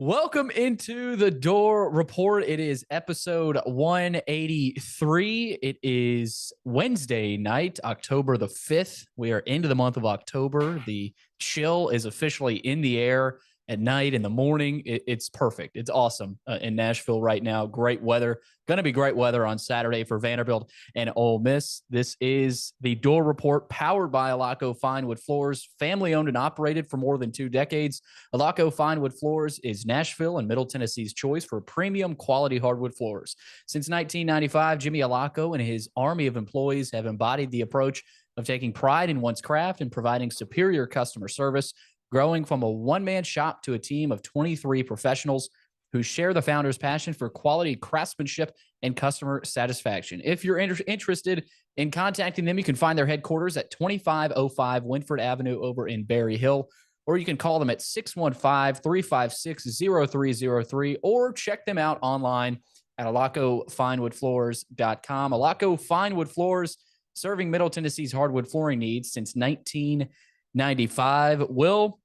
Welcome into the Door Report. It is episode 183. It is Wednesday night, October the 5th. We are into the month of October. The chill is officially in the air at night, in the morning. It's perfect. It's awesome in Nashville right now. Great weather. Going to be great weather on Saturday for Vanderbilt and Ole Miss. This is the Door Report powered by Alaco Finewood Floors, family owned and operated for more than 2 decades. Alaco Finewood Floors is Nashville and Middle Tennessee's choice for premium quality hardwood floors. Since 1995, Jimmy Alaco and his army of employees have embodied the approach of taking pride in one's craft and providing superior customer service, growing from a one-man shop to a team of 23 professionals who share the founder's passion for quality craftsmanship and customer satisfaction. If you're interested in contacting them, you can find their headquarters at 2505 Winford Avenue over in Berry Hill, or you can call them at 615-356-0303, or check them out online at alacofinewoodfloors.com. Alaco Finewood Floors, serving Middle Tennessee's hardwood flooring needs since 1995. Will,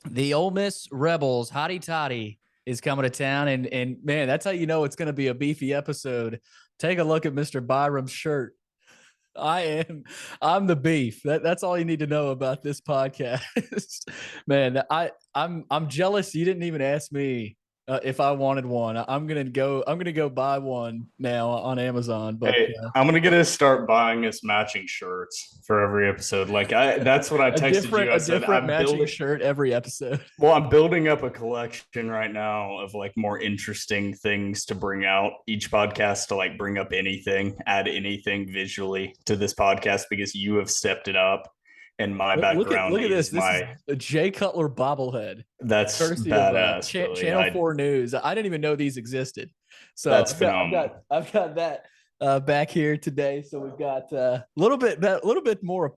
the Ole Miss Rebels, Hotty Toddy, is coming to town, and man, that's how you know it's going to be a beefy episode. Take a look at Mr. Byram's shirt. I'm the beef. That's all you need to know about this podcast. Man, I'm jealous you didn't even ask me if I wanted one. I'm gonna go buy one now on Amazon. But hey, I'm gonna start buying us matching shirts for every episode. That's what I texted you. I said I'm matching shirt every episode. Well, I'm building up a collection right now of more interesting things to bring out each podcast, to bring up anything, add anything visually to this podcast, because you have stepped it up. And my background look at this. This is a Jay Cutler bobblehead. That's badass. Channel 4 News. I didn't even know these existed. So that's phenomenal. I've got that back here today. So we've got a little bit more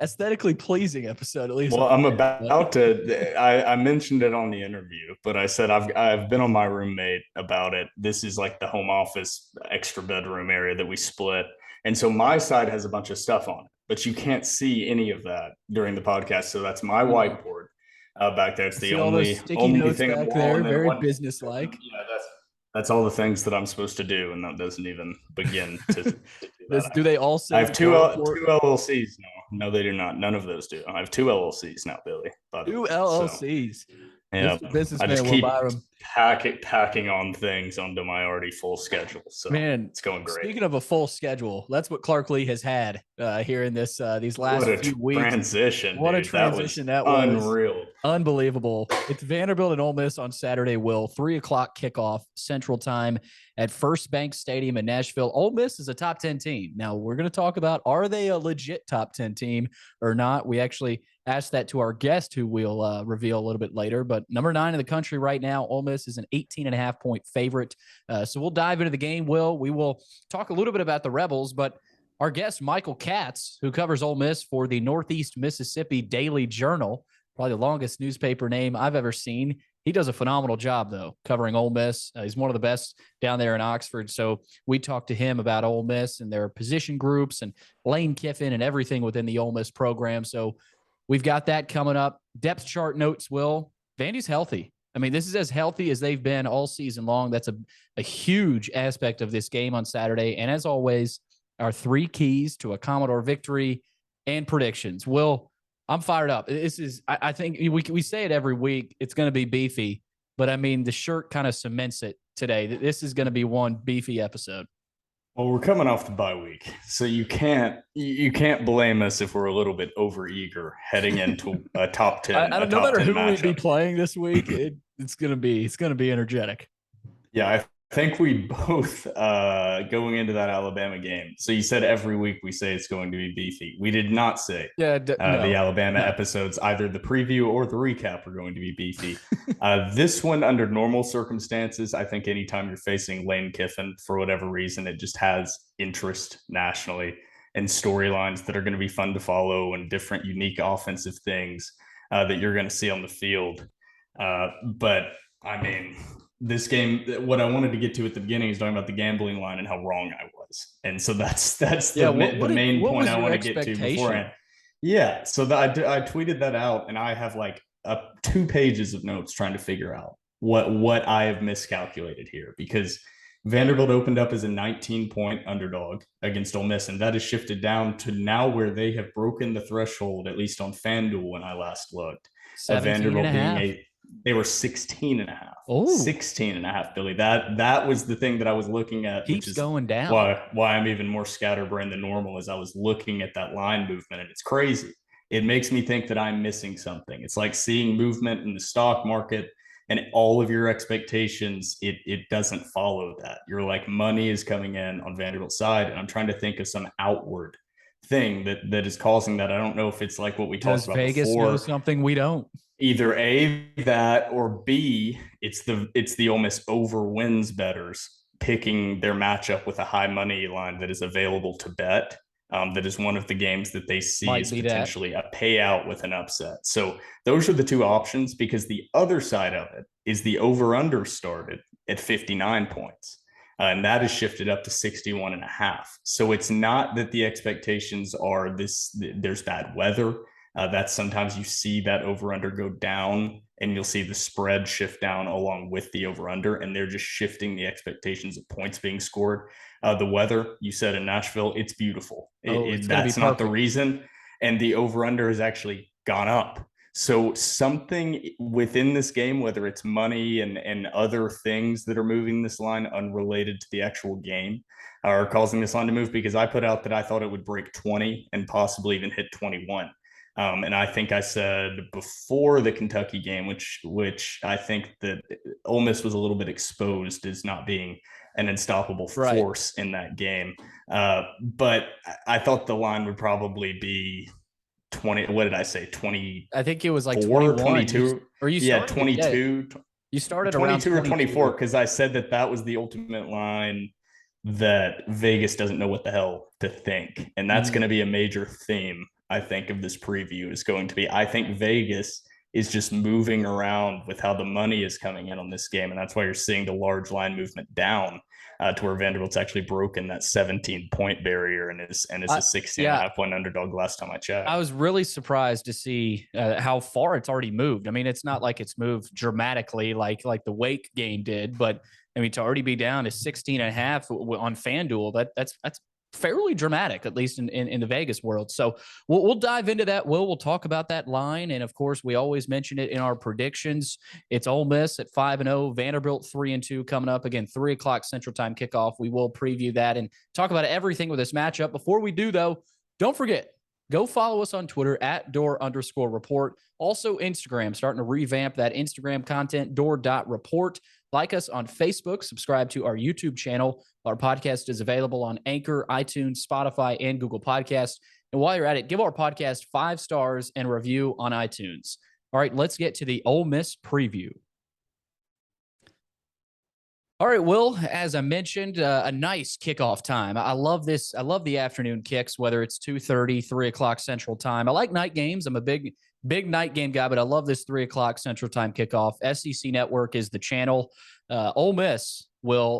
aesthetically pleasing episode, at least. Well, I'm about to. I mentioned it on the interview, but I said I've been on my roommate about it. This is like the home office extra bedroom area that we split, and so my side has a bunch of stuff on it, but you can't see any of that during the podcast. So that's my whiteboard back there. It's the only thing back there. Very businesslike. Yeah, that's all the things that I'm supposed to do, and that doesn't even begin to do that. Do they all say? I have two LLCs now. No, they do not. None of those do. I have 2 LLCs now, Billy. Two LLCs. Yeah, businessman. I just keep packing on things onto my already full schedule. So man, it's going great. Speaking of a full schedule, that's what Clark Lee has had here in these last few weeks. What a transition that was. Unreal. Unbelievable. It's Vanderbilt and Ole Miss on Saturday, Will. 3:00 kickoff Central Time at First Bank Stadium in Nashville. Ole Miss is a top 10 team. Now, we're going to talk about, are they a legit top 10 team or not? We actually asked that to our guest, who we'll reveal a little bit later. But number 9 in the country right now, Ole Miss is an 18.5-point favorite. So we'll dive into the game, Will. We will talk a little bit about the Rebels, but our guest, Michael Katz, who covers Ole Miss for the Northeast Mississippi Daily Journal, probably the longest newspaper name I've ever seen. He does a phenomenal job, though, covering Ole Miss. He's one of the best down there in Oxford. So we talked to him about Ole Miss and their position groups and Lane Kiffin and everything within the Ole Miss program. So we've got that coming up. Depth chart notes, Will. Vandy's healthy. I mean, this is as healthy as they've been all season long. That's a huge aspect of this game on Saturday. And as always, our 3 keys to a Commodore victory and predictions. Will, I'm fired up. This is, I think we say it every week. It's going to be beefy, but I mean, the shirt kind of cements it today. This is going to be one beefy episode. Well, we're coming off the bye week, so you can't blame us if we're a little bit overeager heading into a top 10. No matter who we be playing this week, it's gonna be energetic. Yeah, I think we both going into that Alabama game. So you said every week we say it's going to be beefy. We did not say the Alabama episodes, either the preview or the recap, are going to be beefy. This one, under normal circumstances, I think anytime you're facing Lane Kiffin, for whatever reason, it just has interest nationally and storylines that are going to be fun to follow and different, unique offensive things that you're going to see on the field. But I mean, this game, what I wanted to get to at the beginning is talking about the gambling line and how wrong I was. And so that's the main point I want to get to beforehand. Yeah. So I tweeted that out, and I have 2 pages of notes trying to figure out what I have miscalculated here, because Vanderbilt opened up as a 19-point underdog against Ole Miss, and that has shifted down to now where they have broken the threshold, at least on FanDuel when I last looked, of Vanderbilt being they were 16 and a half. Oh, 16 and a half, Billy. That was the thing that I was looking at, keeps which is going down. Why I'm even more scatterbrained than normal, as I was looking at that line movement, and it's crazy. It makes me think that I'm missing something. It's like seeing movement in the stock market and all of your expectations, it doesn't follow that. You're like, money is coming in on Vanderbilt's side, and I'm trying to think of some outward thing that is causing that. I don't know if it's like what we talked about Vegas before. Know something we don't. Either A, that, or B, it's the Ole Miss over wins bettors picking their matchup with a high money line that is available to bet. That is one of the games that they see as potentially a payout with an upset. So those are the two options, because the other side of it is the over-under started at 59 points. And that is shifted up to 61 and a half. So it's not that the expectations are there's bad weather. That's sometimes you see that over-under go down, and you'll see the spread shift down along with the over-under, and they're just shifting the expectations of points being scored. The weather, you said in Nashville, it's beautiful. That's not the reason. And the over-under has actually gone up. So something within this game, whether it's money and other things that are moving this line unrelated to the actual game, are causing this line to move, because I put out that I thought it would break 20 and possibly even hit 21. And I think I said before the Kentucky game, which I think that Ole Miss was a little bit exposed as not being an unstoppable force in that game. But I thought the line would probably be 20. What did I say? 20. I think it was like 22. Yeah, 22. Yeah, you started 22 or 24, because I said that was the ultimate line that Vegas doesn't know what the hell to think. And that's going to be a major theme, I think, of this preview, is going to be, I think Vegas is just moving around with how the money is coming in on this game. And that's why you're seeing the large line movement down to where Vanderbilt's actually broken that 17-point barrier and is a 16 and a half point underdog last time I checked. I was really surprised to see how far it's already moved. I mean, it's not like it's moved dramatically like the Wake game did, but I mean, to already be down to 16 and a half on FanDuel, that's fairly dramatic, at least in the Vegas world. So we'll dive into that. We'll talk about that line. And of course, we always mention it in our predictions. It's Ole Miss at 5-0, Vanderbilt 3-2 coming up again, 3:00 Central Time kickoff. We will preview that and talk about everything with this matchup. Before we do, though, don't forget, go follow us on Twitter at Dore_report. Also Instagram, starting to revamp that Instagram content, Dore.report. Like us on Facebook, subscribe to our YouTube channel. Our podcast is available on Anchor, iTunes, Spotify, and Google Podcasts. And while you're at it, give our podcast 5 stars and review on iTunes. All right, let's get to the Ole Miss preview. All right, Will, as I mentioned, a nice kickoff time. I love this. I love the afternoon kicks, whether it's 2:30, 3:00 Central Time. I like night games. I'm a big night game guy, but I love this 3:00 Central Time kickoff. SEC Network is the channel. Ole Miss,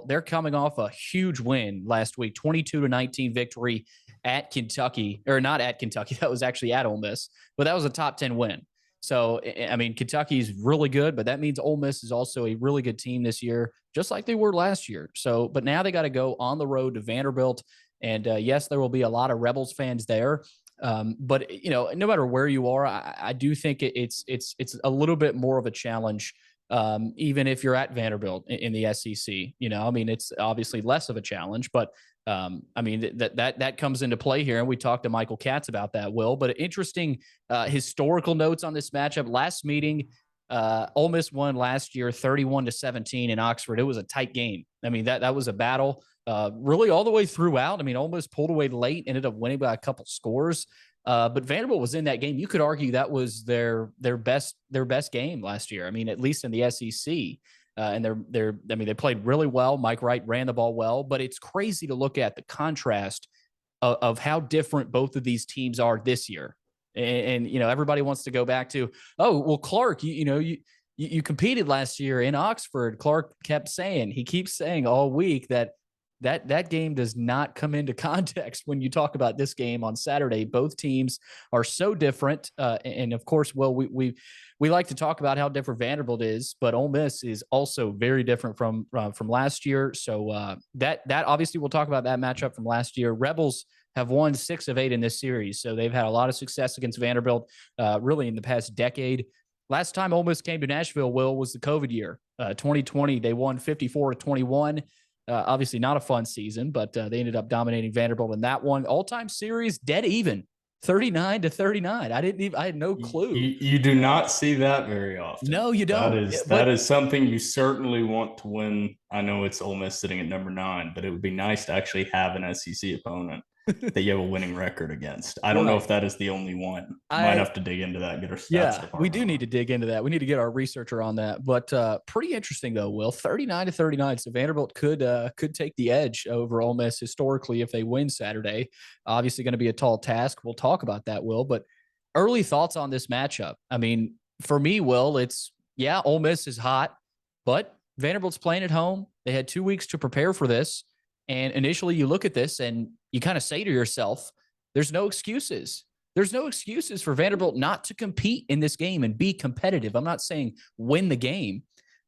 they're coming off a huge win last week, 22-19 victory at Kentucky, or not at Kentucky. That was actually at Ole Miss, but that was a top 10 win. So, I mean, Kentucky's really good, but that means Ole Miss is also a really good team this year, just like they were last year. So, but now they got to go on the road to Vanderbilt. And yes, there will be a lot of Rebels fans there. But, you know, no matter where you are, I do think it's a little bit more of a challenge, even if you're at Vanderbilt in the SEC. You know, I mean, it's obviously less of a challenge, but I mean, that comes into play here. And we talked to Michael Katz about that, Will. But interesting historical notes on this matchup. Last meeting, Ole Miss won last year 31-17 in Oxford. It was a tight game. I mean, that was a battle really all the way throughout. I mean, Ole Miss pulled away late, ended up winning by a couple scores. But Vanderbilt was in that game. You could argue that was their best game last year. I mean, at least in the SEC. And they played really well. Mike Wright ran the ball well, but it's crazy to look at the contrast of how different both of these teams are this year. And you know, everybody wants to go back to, oh, well, Clark, you competed last year in Oxford. Clark keeps saying all week that game does not come into context when you talk about this game on Saturday. Both teams are so different. And of course, well, we like to talk about how different Vanderbilt is, but Ole Miss is also very different from last year. So that obviously we'll talk about that matchup from last year. Rebels have won 6 of 8 in this series, so they've had a lot of success against Vanderbilt, really in the past decade. Last time Ole Miss came to Nashville, Will, was the COVID year, 2020. They won 54-21. Obviously not a fun season, but they ended up dominating Vanderbilt in that one. All-time series, dead even, 39-39. I had no clue. You do not see that very often. No, you don't. That is something you certainly want to win. I know it's Ole Miss sitting at number 9, but it would be nice to actually have an SEC opponent that you have a winning record against. I don't know if that is the only one. Might have to dig into that, get our stats department. We do need to dig into that. We need to get our researcher on that. But pretty interesting though, Will. 39-39. So Vanderbilt could take the edge over Ole Miss historically if they win Saturday. Obviously going to be a tall task. We'll talk about that, Will. But early thoughts on this matchup. I mean, for me, Will, it's Ole Miss is hot, but Vanderbilt's playing at home. They had 2 weeks to prepare for this. And initially you look at this and you kind of say to yourself, there's no excuses. There's no excuses for Vanderbilt not to compete in this game and be competitive. I'm not saying win the game,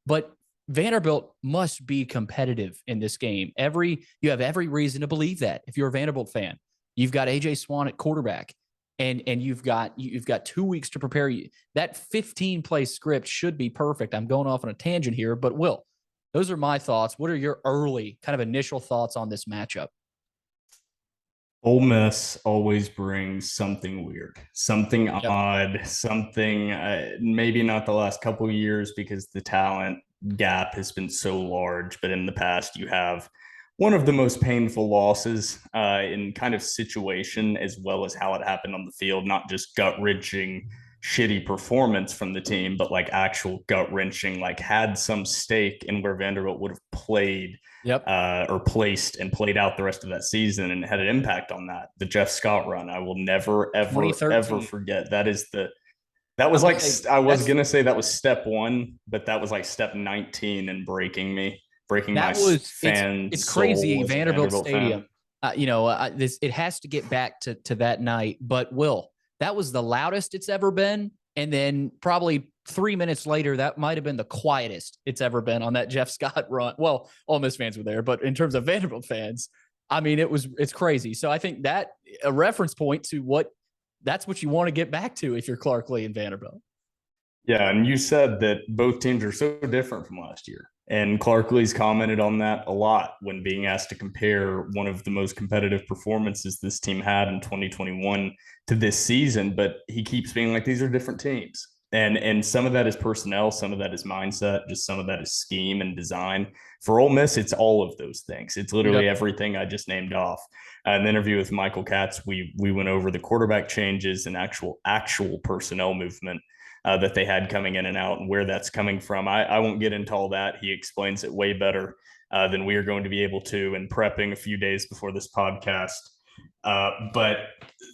but Vanderbilt must be competitive in this game. You have every reason to believe that. If you're a Vanderbilt fan, you've got AJ Swan at quarterback and you've got 2 weeks to prepare. That 15-play script should be perfect. I'm going off on a tangent here, but Will, those are my thoughts. What are your early kind of initial thoughts on this matchup? Ole Miss always brings something weird, something odd, something maybe not the last couple of years because the talent gap has been so large. But in the past, you have one of the most painful losses in kind of situation as well as how it happened on the field, not just gut-wrenching shitty performance from the team, but like actual gut-wrenching, like had some stake in where Vanderbilt would have played or placed and played out the rest of that season and had an impact on that. The Jeff Scott run, I will never, ever forget. That was like, I was going to say that was step 1, but that was like step 19 in breaking my fans. It's crazy. Vanderbilt Stadium. It has to get back to that night, but Will, that was the loudest it's ever been. And then probably 3 minutes later, that might have been the quietest it's ever been on that Jeff Scott run. Well, Ole Miss fans were there, but in terms of Vanderbilt fans, I mean, it's crazy. So I think that a reference point to that's what you want to get back to if you're Clark Lee and Vanderbilt. Yeah, and you said that both teams are so different from last year. And Clark Lee's commented on that a lot when being asked to compare one of the most competitive performances this team had in 2021 to this season. But he keeps being like, these are different teams. And some of that is personnel, some of that is mindset, just some of that is scheme and design. For Ole Miss, it's all of those things. It's literally everything I just named off. In the interview with Michael Katz, we went over the quarterback changes and actual personnel movement that they had coming in and out and where that's coming from. I won't get into all that. He explains it way better than we are going to be able to in prepping a few days before this podcast. But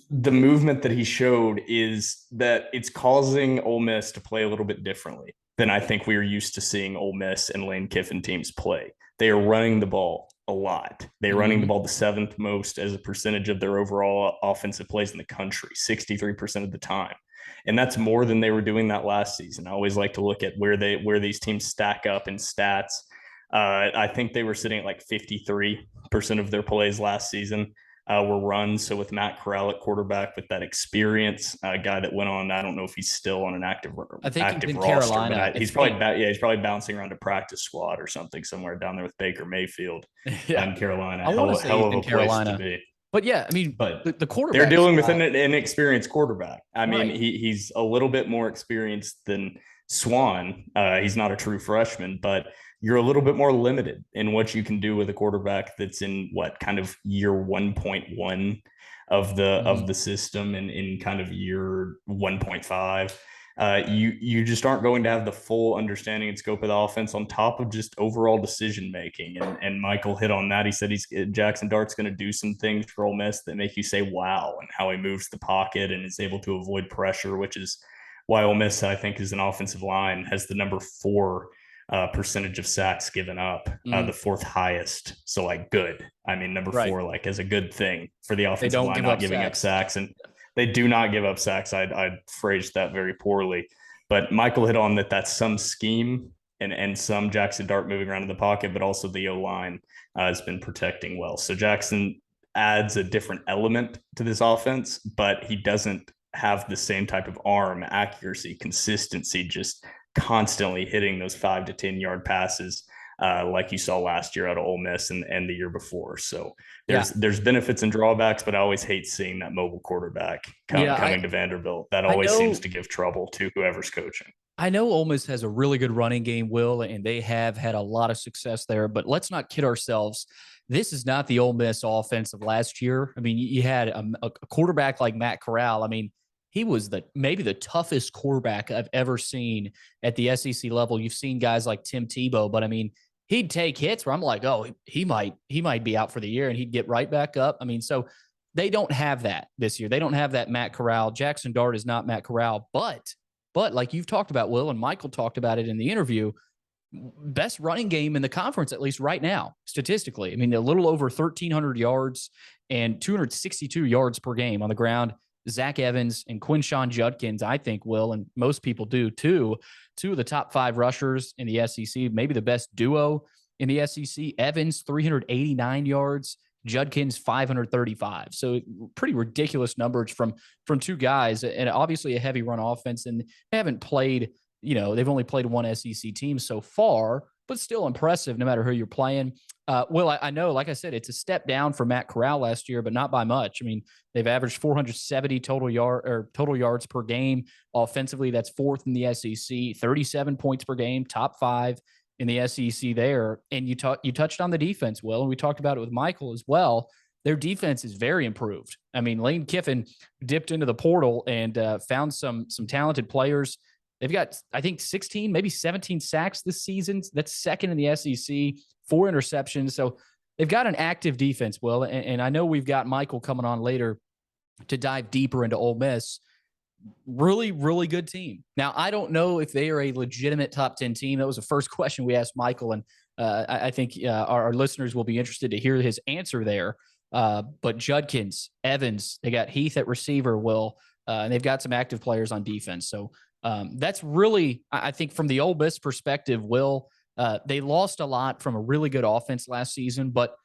the movement that he showed is that it's causing Ole Miss to play a little bit differently than I think we are used to seeing Ole Miss and Lane Kiffin teams play. They are running the ball a lot. They're running the ball the 7th most as a percentage of their overall offensive plays in the country, 63% of the time. And that's more than they were doing that last season. I always like to look at where these teams stack up in stats. I think they were sitting at like 53% of their plays last season were runs. So with Matt Corral at quarterback, with that experience, guy that went on, I don't know if he's still on an active roster. Carolina. He's probably bouncing around a practice squad or something somewhere down there with Baker Mayfield in Carolina. I want to say hell of a Carolina. place to be. But yeah, I mean, the quarterback. They're dealing with an inexperienced quarterback. I mean, he's a little bit more experienced than Swan. He's not a true freshman, but you're a little bit more limited in what you can do with a quarterback that's in kind of year 1.1 of the system and in kind of year 1.5. You just aren't going to have the full understanding and scope of the offense on top of just overall decision making. And Michael hit on that. He said Jaxson Dart's going to do some things for Ole Miss that make you say wow, and how he moves the pocket and is able to avoid pressure, which is why Ole Miss, I think, is an offensive line, has the number 4 percentage of sacks given up, the 4th highest. So like good. I mean, number 4 like as a good thing for the offensive line, not giving up sacks. And they do not give up sacks. I'd phrased that very poorly. But Michael hit on that that's some scheme and some Jaxson Dart moving around in the pocket, but also the O-line has been protecting well. So Jaxson adds a different element to this offense, but he doesn't have the same type of arm, accuracy, consistency, just constantly hitting those 5 to 10 yard passes like you saw last year out of Ole Miss and the year before. So there's benefits and drawbacks, but I always hate seeing that mobile quarterback coming to Vanderbilt. That always seems to give trouble to whoever's coaching. I know Ole Miss has a really good running game, Will, and they have had a lot of success there, but let's not kid ourselves. This is not the Ole Miss offense of last year. I mean, you had a quarterback like Matt Corral. I mean, he was maybe the toughest quarterback I've ever seen at the SEC level. You've seen guys like Tim Tebow, but I mean, he'd take hits where I'm like, oh, he might be out for the year, and he'd get right back up. I mean, so they don't have that this year. They don't have that Matt Corral. Jaxson Dart is not Matt Corral, but like you've talked about, Will, and Michael talked about it in the interview, best running game in the conference, at least right now, statistically. I mean, a little over 1,300 yards and 262 yards per game on the ground. Zach Evans and Quinshon Judkins, I think, Will, and most people do too, two of the top 5 rushers in the SEC, maybe the best duo in the SEC. Evans, 389 yards. Judkins 535. So pretty ridiculous numbers from two guys, and obviously a heavy run offense. And they haven't played, they've only played one SEC team so far, but still impressive no matter who you're playing. Well, I know, like I said, it's a step down for Matt Corral last year, but not by much. I mean, they've averaged 470 total yards per game. Offensively, that's 4th in the SEC, 37 points per game, top 5 in the SEC there. And you touched on the defense, Will, and we talked about it with Michael as well. Their defense is very improved. I mean, Lane Kiffin dipped into the portal and found some talented players. They've got, I think, 16, maybe 17 sacks this season. That's 2nd in the SEC, 4 interceptions. So they've got an active defense, Will. And I know we've got Michael coming on later to dive deeper into Ole Miss. Really, really good team. Now, I don't know if they are a legitimate top 10 team. That was the first question we asked Michael, and I think our listeners will be interested to hear his answer there. But Judkins, Evans, they got Heath at receiver, Will, and they've got some active players on defense. So that's really, I think, from the Ole Miss perspective, Will, they lost a lot from a really good offense last season, but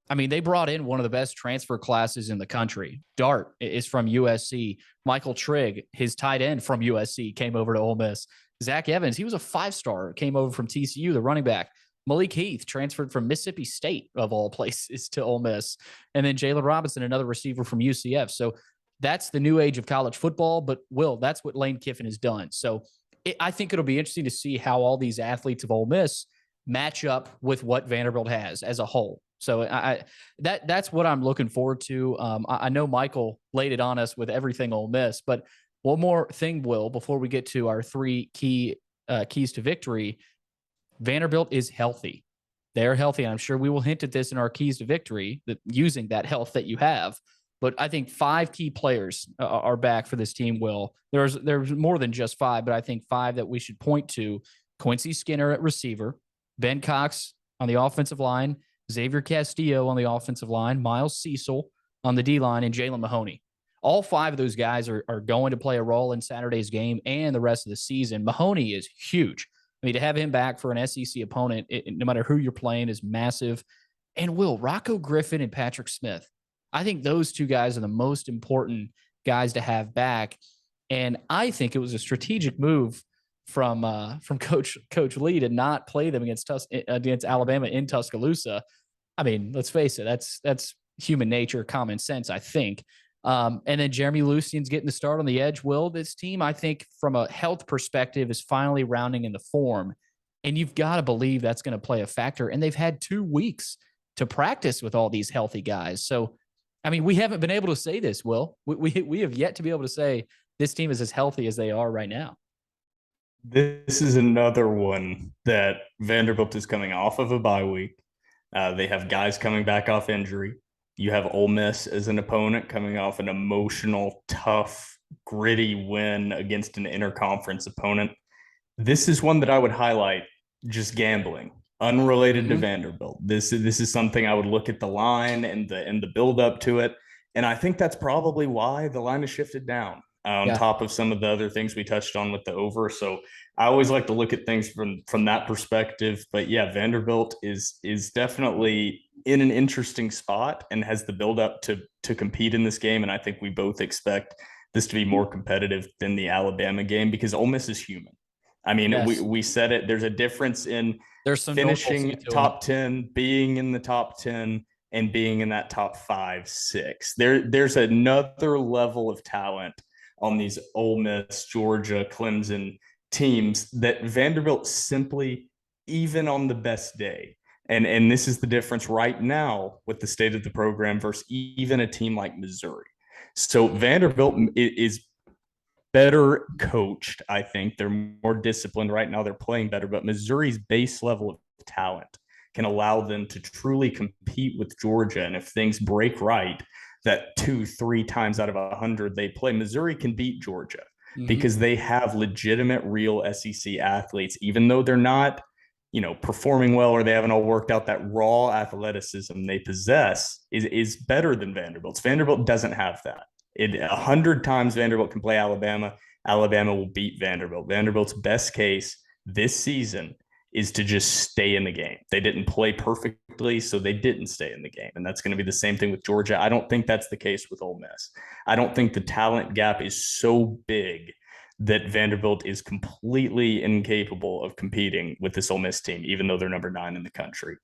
I mean, they brought in one of the best transfer classes in the country. Dart is from USC. Michael Trigg, his tight end from USC, came over to Ole Miss. Zach Evans, he was a 5-star, came over from TCU, the running back. Malik Heath transferred from Mississippi State, of all places, to Ole Miss. And then Jalen Robinson, another receiver from UCF. So that's the new age of college football. But, Will, that's what Lane Kiffin has done. So I think it'll be interesting to see how all these athletes of Ole Miss match up with what Vanderbilt has as a whole. So that's what I'm looking forward to. I know Michael laid it on us with everything Ole Miss, but one more thing, Will, before we get to our 3 keys to victory. Vanderbilt is healthy. They're healthy. And I'm sure we will hint at this in our keys to victory, that using that health that you have. But I think 5 key players are back for this team, Will. There's more than just 5, but I think 5 that we should point to. Quincy Skinner at receiver, Ben Cox on the offensive line, Xavier Castillo on the offensive line, Miles Cecil on the D-line, and Jalen Mahoney. All 5 of those guys are going to play a role in Saturday's game and the rest of the season. Mahoney is huge. I mean, to have him back for an SEC opponent, no matter who you're playing, is massive. And Will, Rocco Griffin and Patrick Smith, I think those 2 guys are the most important guys to have back. And I think it was a strategic move from Coach Lee to not play them against Alabama in Tuscaloosa. I mean, let's face it, that's human nature, common sense, I think. And then Jeremy Lucian's getting the start on the edge. Will, this team, I think, from a health perspective, is finally rounding into form. And you've got to believe that's going to play a factor. And they've had 2 weeks to practice with all these healthy guys. So, I mean, we haven't been able to say this, Will. We have yet to be able to say this team is as healthy as they are right now. This is another one that Vanderbilt is coming off of a bye week. They have guys coming back off injury. You have Ole Miss as an opponent coming off an emotional, tough, gritty win against an interconference opponent. This is one that I would highlight just gambling, unrelated to Vanderbilt. This is something I would look at the line and the build up to it. And I think that's probably why the line has shifted down. on top of some of the other things we touched on with the over. So I always like to look at things from that perspective. But yeah, Vanderbilt is definitely in an interesting spot and has the buildup to compete in this game. And I think we both expect this to be more competitive than the Alabama game because Ole Miss is human. I mean, we said it. There's a difference in finishing top 10, being in the top 10, and being in that top 5, 6. There's another level of talent on these Ole Miss, Georgia, Clemson teams that Vanderbilt simply, even on the best day, and this is the difference right now with the state of the program versus even a team like Missouri. So Vanderbilt is better coached, I think. They're more disciplined right now. They're playing better, but Missouri's base level of talent can allow them to truly compete with Georgia. And if things break right, that 2-3 times out of 100 they play, Missouri can beat Georgia because they have legitimate, real SEC athletes, even though they're not, performing well or they haven't all worked out. That raw athleticism they possess is better than Vanderbilt's. Vanderbilt doesn't have that. 100 times Vanderbilt can play Alabama. Alabama will beat Vanderbilt. Vanderbilt's best case this season is to just stay in the game. They didn't play perfectly, so they didn't stay in the game. And that's going to be the same thing with Georgia. I don't think that's the case with Ole Miss. I don't think the talent gap is so big that Vanderbilt is completely incapable of competing with this Ole Miss team, even though they're number 9 in the country.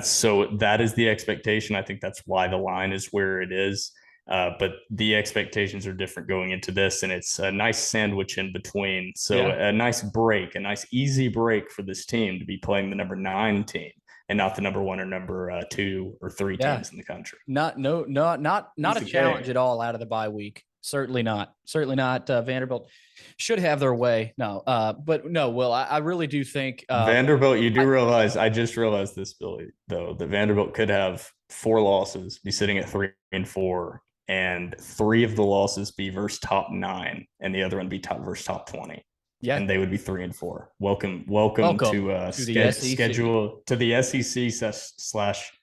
So that is the expectation. I think that's why the line is where it is. But the expectations are different going into this, and it's a nice sandwich in between. So a nice break, a nice easy break for this team to be playing the number 9 team and not the number 1 or number 2 or 3 teams in the country. Not a challenge at all out of the bye week. Certainly not. Vanderbilt should have their way. No, but no, Will, I really do think Vanderbilt, you do realize, I just realized this, Billy, though, that Vanderbilt could have 4 losses, be sitting at 3-4, and 3 of the losses be versus top 9, and the other one be versus top 20. Yeah, and they would be 3-4. Welcome to schedule to the SEC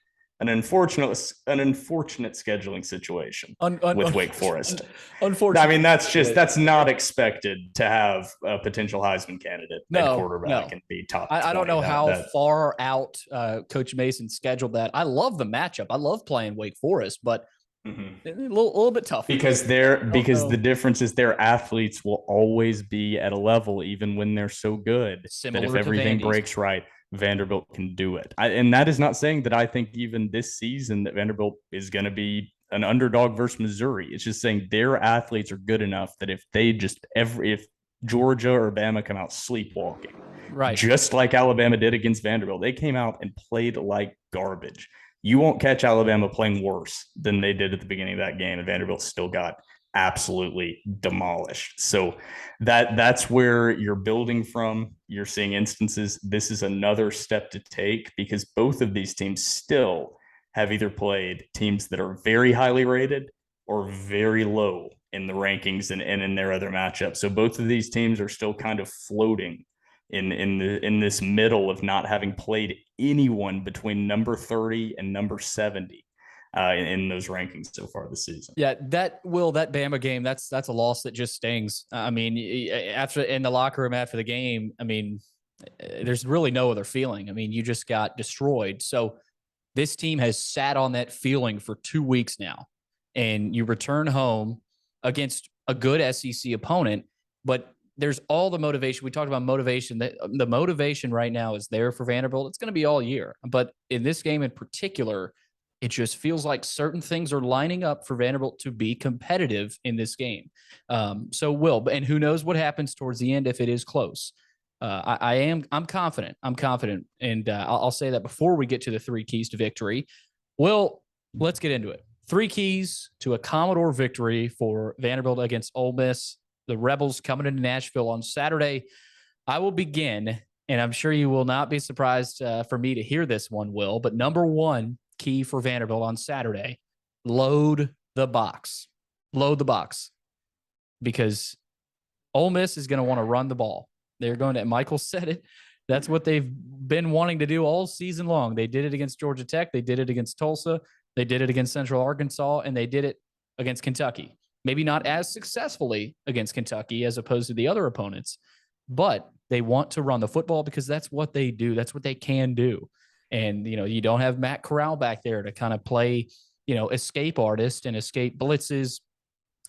/ an unfortunate scheduling situation with Wake Forest. Unfortunately, I mean that's not expected to have a potential Heisman candidate at quarterback and be top. I don't know how far out Coach Mason scheduled that. I love the matchup. I love playing Wake Forest, but a little bit tough because the difference is their athletes will always be at a level even when they're so good that if everything breaks right, Vanderbilt can do it. And that is not saying that I think even this season that Vanderbilt is going to be an underdog versus Missouri. It's just saying their athletes are good enough that if they if Georgia or Bama come out sleepwalking, right, just like Alabama did against Vanderbilt, they came out and played like garbage. You won't catch Alabama playing worse than they did at the beginning of that game, and Vanderbilt still got absolutely demolished. So that's where you're building from. You're seeing instances. This is another step to take because both of these teams still have either played teams that are very highly rated or very low in the rankings and in their other matchups. So both of these teams are still kind of floating in this middle of not having played anyone between number 30 and number 70 in those rankings so far this season. Yeah, that Bama game, that's a loss that just stings. I mean, after in the locker room after the game, I mean, there's really no other feeling. I mean, you just got destroyed. So this team has sat on that feeling for 2 weeks now, and you return home against a good SEC opponent, but there's all the motivation. We talked about motivation. The motivation right now is there for Vanderbilt. It's going to be all year. But in this game in particular, it just feels like certain things are lining up for Vanderbilt to be competitive in this game. And who knows what happens towards the end if it is close. I'm confident. And I'll say that before we get to the 3 keys to victory. Well, let's get into it. 3 keys to a Commodore victory for Vanderbilt against Ole Miss. The Rebels coming into Nashville on Saturday. I will begin, and I'm sure you will not be surprised for me to hear this one, Will, but number 1 key for Vanderbilt on Saturday, load the box. Load the box. Because Ole Miss is going to want to run the ball. They're going to, Michael said it, that's what they've been wanting to do all season long. They did it against Georgia Tech. They did it against Tulsa. They did it against Central Arkansas, and they did it against Kentucky. maybe not as successfully against Kentucky as opposed to the other opponents, but they want to run the football because that's what they do. That's what they can do. And, you don't have Matt Corral back there to kind of play, escape artist and escape blitzes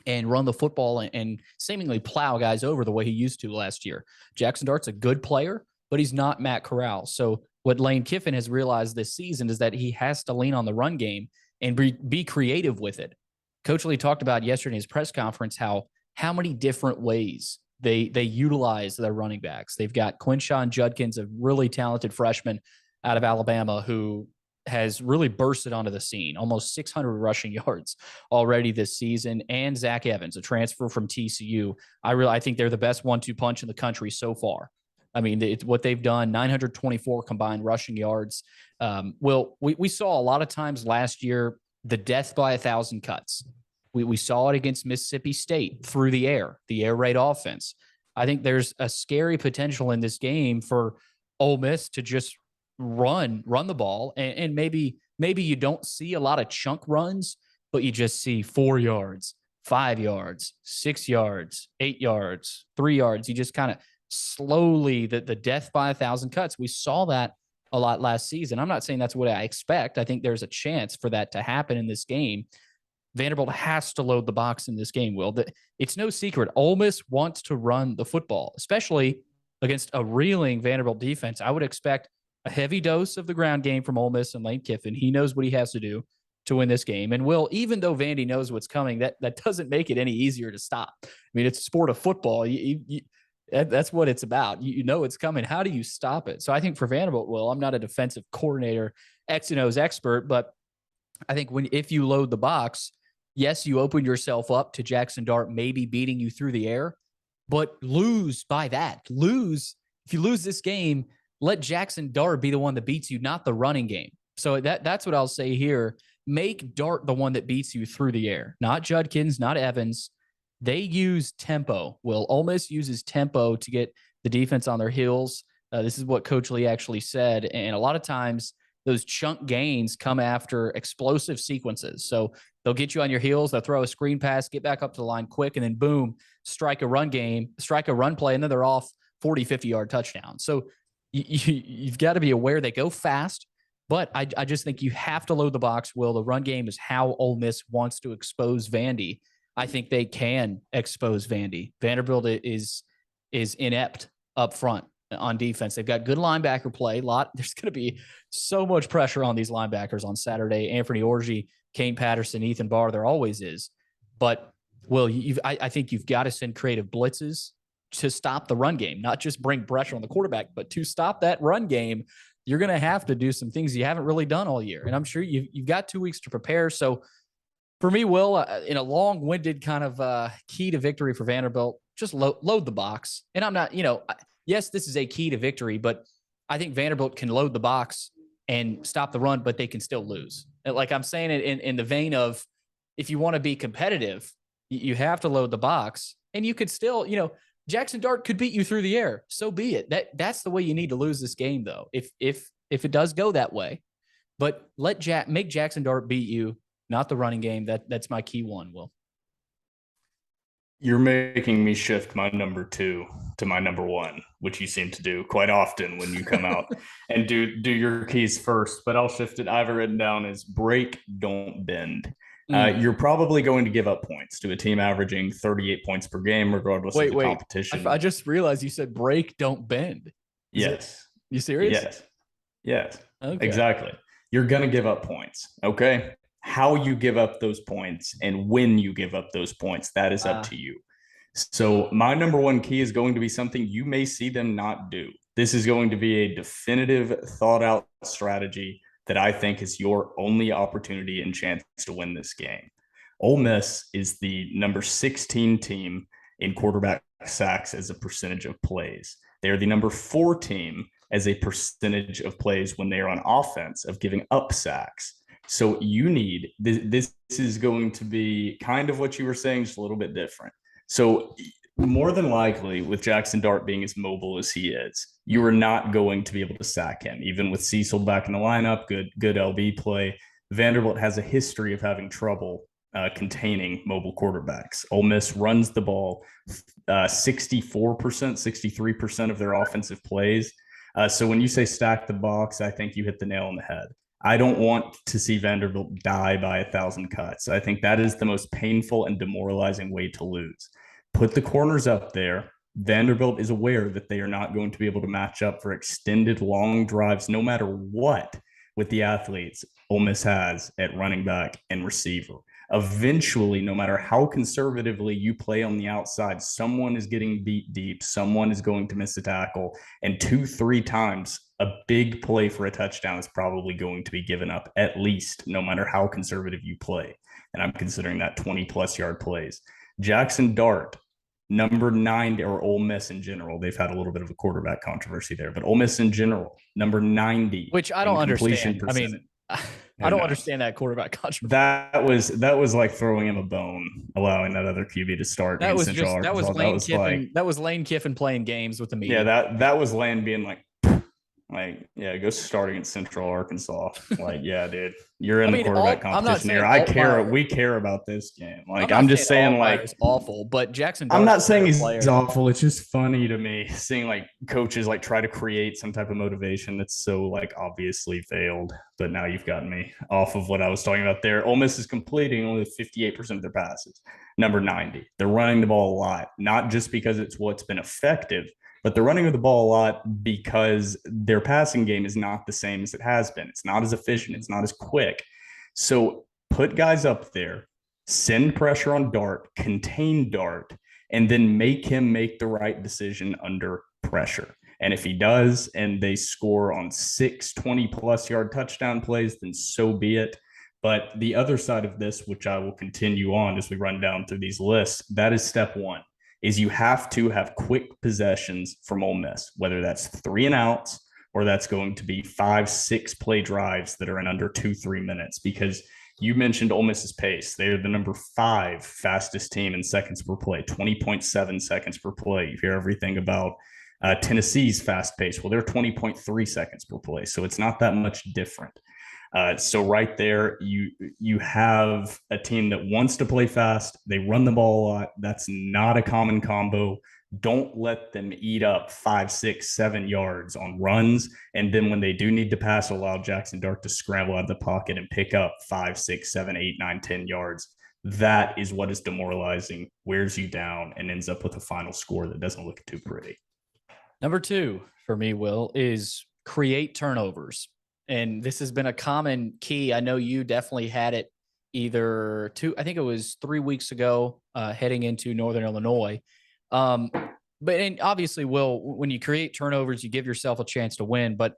and run the football and seemingly plow guys over the way he used to last year. Jaxson Dart's a good player, but he's not Matt Corral. So what Lane Kiffin has realized this season is that he has to lean on the run game and be creative with it. Coach Lee talked about yesterday in his press conference how many different ways they utilize their running backs. They've got Quinshon Judkins, a really talented freshman out of Alabama who has really bursted onto the scene, almost 600 rushing yards already this season, and Zach Evans, a transfer from TCU. I think they're the best 1-2 punch in the country so far. I mean, it's what they've done, 924 combined rushing yards. We saw a lot of times last year the death by 1,000 cuts. We saw it against Mississippi State through the air raid offense. I think there's a scary potential in this game for Ole Miss to just run the ball. And maybe you don't see a lot of chunk runs, but you just see 4 yards, 5 yards, 6 yards, 8 yards, 3 yards. You just kind of slowly the death by 1,000 cuts. We saw that a lot last season. I'm not saying that's what I expect. I think there's a chance for that to happen in this game. Vanderbilt has to load the box in this game, Will. It's no secret. Ole Miss wants to run the football, especially against a reeling Vanderbilt defense. I would expect a heavy dose of the ground game from Ole Miss and Lane Kiffin. He knows what he has to do to win this game. And Will, even though Vandy knows what's coming, that doesn't make it any easier to stop. I mean, it's a sport of football. That's what it's about. You know it's coming. How do you stop it? So I think for Vanderbilt, Will, I'm not a defensive coordinator, X and O's expert, but I think if you load the box, yes, you open yourself up to Jaxson Dart maybe beating you through the air, but lose by that. If you lose this game, let Jaxson Dart be the one that beats you, not the running game. So that's what I'll say here. Make Dart the one that beats you through the air, not Judkins, not Evans. They use tempo. Will Ole Miss uses tempo to get the defense on their heels. This is what Coach Lee actually said. And a lot of times those chunk gains come after explosive sequences. So they'll get you on your heels. They'll throw a screen pass, get back up to the line quick, and then boom, strike a run play, and then they're off 40, 50-yard touchdown. So you've got to be aware they go fast, but I just think you have to load the box, Will. The run game is how Ole Miss wants to expose Vandy. I think they can expose Vandy. Vanderbilt is inept up front on defense. They've got good linebacker play. There's going to be so much pressure on these linebackers on Saturday. Anthony Orji, Kane Patterson, Ethan Barr, there always is. But, Will, I think you've got to send creative blitzes to stop the run game, not just bring pressure on the quarterback, but to stop that run game, you're going to have to do some things you haven't really done all year. And I'm sure you've got 2 weeks to prepare. So for me, Will, in a long-winded kind of key to victory for Vanderbilt, just load the box. And I'm not, yes, this is a key to victory, but I think Vanderbilt can load the box and stop the run, but they can still lose. Like I'm saying it in the vein of, if you want to be competitive, you have to load the box, and you could still, Jaxson Dart could beat you through the air. So be it. That's the way you need to lose this game, though. If it does go that way, but make Jaxson Dart beat you, not the running game. That's my key one, Will. You're making me shift my number 2 to my number 1, which you seem to do quite often when you come out and do your keys first. But I'll shift it. I have it written down as break, don't bend. You're probably going to give up points to a team averaging 38 points per game, regardless of the competition. I just realized you said break, don't bend. You serious? Yes. Okay. Exactly. You're going to give up points. Okay. How you give up those points and when you give up those points, that is up to you. So my number 1 key is going to be something you may see them not do. This is going to be a definitive, thought out strategy that I think is your only opportunity and chance to win this game. Ole Miss is the number 16 team in quarterback sacks as a percentage of plays. They are the number 4 team as a percentage of plays when they are on offense of giving up sacks. So you need this is going to be kind of what you were saying, just a little bit different. So more than likely, with Jaxson Dart being as mobile as he is, you are not going to be able to sack him. Even with Cecil back in the lineup, good LB play. Vanderbilt has a history of having trouble containing mobile quarterbacks. Ole Miss runs the ball 64%, 63% of their offensive plays. So when you say stack the box, I think you hit the nail on the head. I don't want to see Vanderbilt die by 1,000 cuts. I think that is the most painful and demoralizing way to lose. Put the corners up there. Vanderbilt is aware that they are not going to be able to match up for extended long drives, no matter what, with the athletes Ole Miss has at running back and receiver. Eventually, no matter how conservatively you play on the outside, someone is getting beat deep, someone is going to miss a tackle, and 2-3 times a big play for a touchdown is probably going to be given up, at least, no matter how conservative you play. And I'm considering that 20-plus yard plays. Jaxson Dart, number 90, or Ole Miss in general. They've had a little bit of a quarterback controversy there, but Ole Miss in general, number 90. Which I don't understand. I mean, I don't understand that quarterback controversy. That was like throwing him a bone, allowing that other QB to start. That was Lane Kiffin. That was Lane Kiffin playing games with the media. Yeah, that was Lane being like, go start against Central Arkansas. Like, yeah, dude, you're in the quarterback competition here. We care about this game. Like, I'm just saying, like, it's awful. But Jaxson, I'm not saying he's awful. It's just funny to me seeing like coaches like try to create some type of motivation that's so like obviously failed. But now you've gotten me off of what I was talking about there. Ole Miss is completing only 58% of their passes. Number 90. They're running the ball a lot, not just because it's what's been effective, but they're running the ball a lot because their passing game is not the same as it has been. It's not as efficient. It's not as quick. So put guys up there, send pressure on Dart, contain Dart, and then make him make the right decision under pressure. And if he does, and they score on 6 20-plus yard touchdown plays, then so be it. But the other side of this, which I will continue on as we run down through these lists, that is step one. Is you have to have quick possessions from Ole Miss, whether that's 3 and outs or that's going to be 5-6 play drives that are in under 2-3 minutes. Because you mentioned Ole Miss's pace. They're the number 5 fastest team in seconds per play, 20.7 seconds per play. You hear everything about Tennessee's fast pace. Well, they're 20.3 seconds per play. So it's not that much different. So right there, you have a team that wants to play fast. They run the ball a lot. That's not a common combo. Don't let them eat up 5, 6, 7 yards on runs. And then when they do need to pass, allow Jaxson Dart to scramble out of the pocket and pick up 5, 6, 7, 8, 9, 10 yards. That is what is demoralizing, wears you down, and ends up with a final score that doesn't look too pretty. Number 2 for me, Will, is create turnovers. And this has been a common key. I know you definitely had it I think it was 3 weeks ago, heading into Northern Illinois. But obviously, Will, when you create turnovers, you give yourself a chance to win. But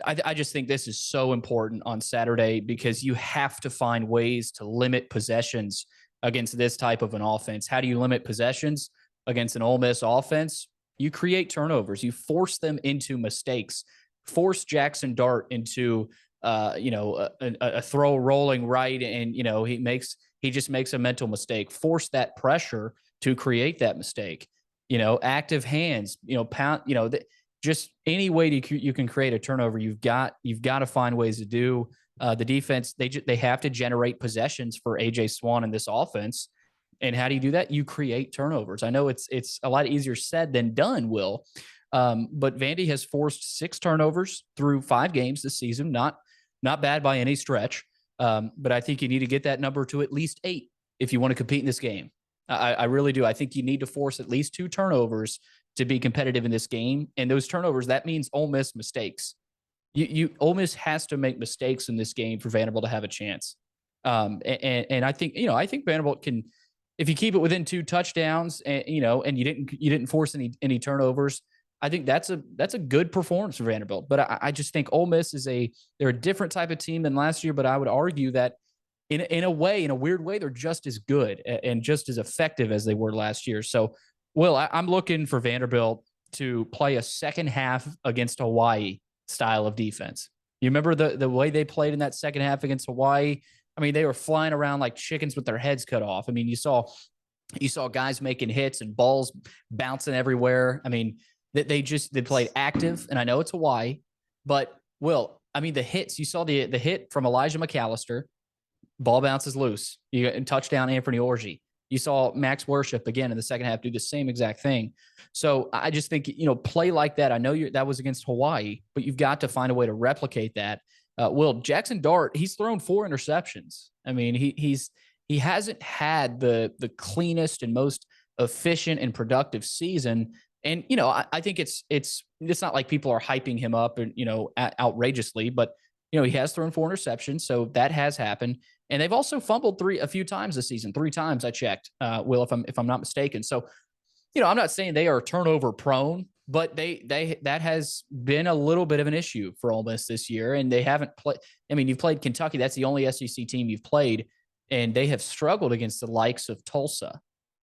I just think this is so important on Saturday because you have to find ways to limit possessions against this type of an offense. How do you limit possessions against an Ole Miss offense? You create turnovers. You force them into mistakes. Force Jaxson Dart into, a throw rolling right. And, he just makes a mental mistake. Force that pressure to create that mistake, active hands, pound, just any way you can create a turnover. You've got to find ways to do the defense. They have to generate possessions for AJ Swan in this offense. And how do you do that? You create turnovers. I know it's a lot easier said than done, Will. But Vandy has forced 6 turnovers through 5 games this season. Not bad by any stretch. But I think you need to get that number to at least 8 if you want to compete in this game. I really do. I think you need to force at least 2 turnovers to be competitive in this game. And those turnovers, that means Ole Miss mistakes. Ole Miss has to make mistakes in this game for Vanderbilt to have a chance. And I think Vanderbilt can, if you keep it within 2 touchdowns and you didn't force any turnovers, I think that's a good performance for Vanderbilt. But I just think Ole Miss they're a different type of team than last year. But I would argue that in a weird way, they're just as good and just as effective as they were last year. So, Will, I'm looking for Vanderbilt to play a second half against Hawaii style of defense. You remember the way they played in that second half against Hawaii? I mean, they were flying around like chickens with their heads cut off. I mean, you saw guys making hits and balls bouncing everywhere. I mean, they played active, and I know it's Hawaii, but Will, I mean, the hits, you saw the hit from Elijah McAllister, ball bounces loose. You got touchdown Anthony Orji. You saw Max Worship again in the second half do the same exact thing. So I just think, play like that. I know that was against Hawaii, but you've got to find a way to replicate that. Jaxson Dart, he's thrown 4 interceptions. I mean, he hasn't had the cleanest and most efficient and productive season. And, I think it's not like people are hyping him up and, outrageously, but, he has thrown 4 interceptions. So that has happened. And they've also fumbled a few times this season, 3 times I checked, Will, if I'm not mistaken. So, I'm not saying they are turnover prone, but that has been a little bit of an issue for Ole Miss this year. And they haven't played. I mean, you've played Kentucky. That's the only SEC team you've played. And they have struggled against the likes of Tulsa.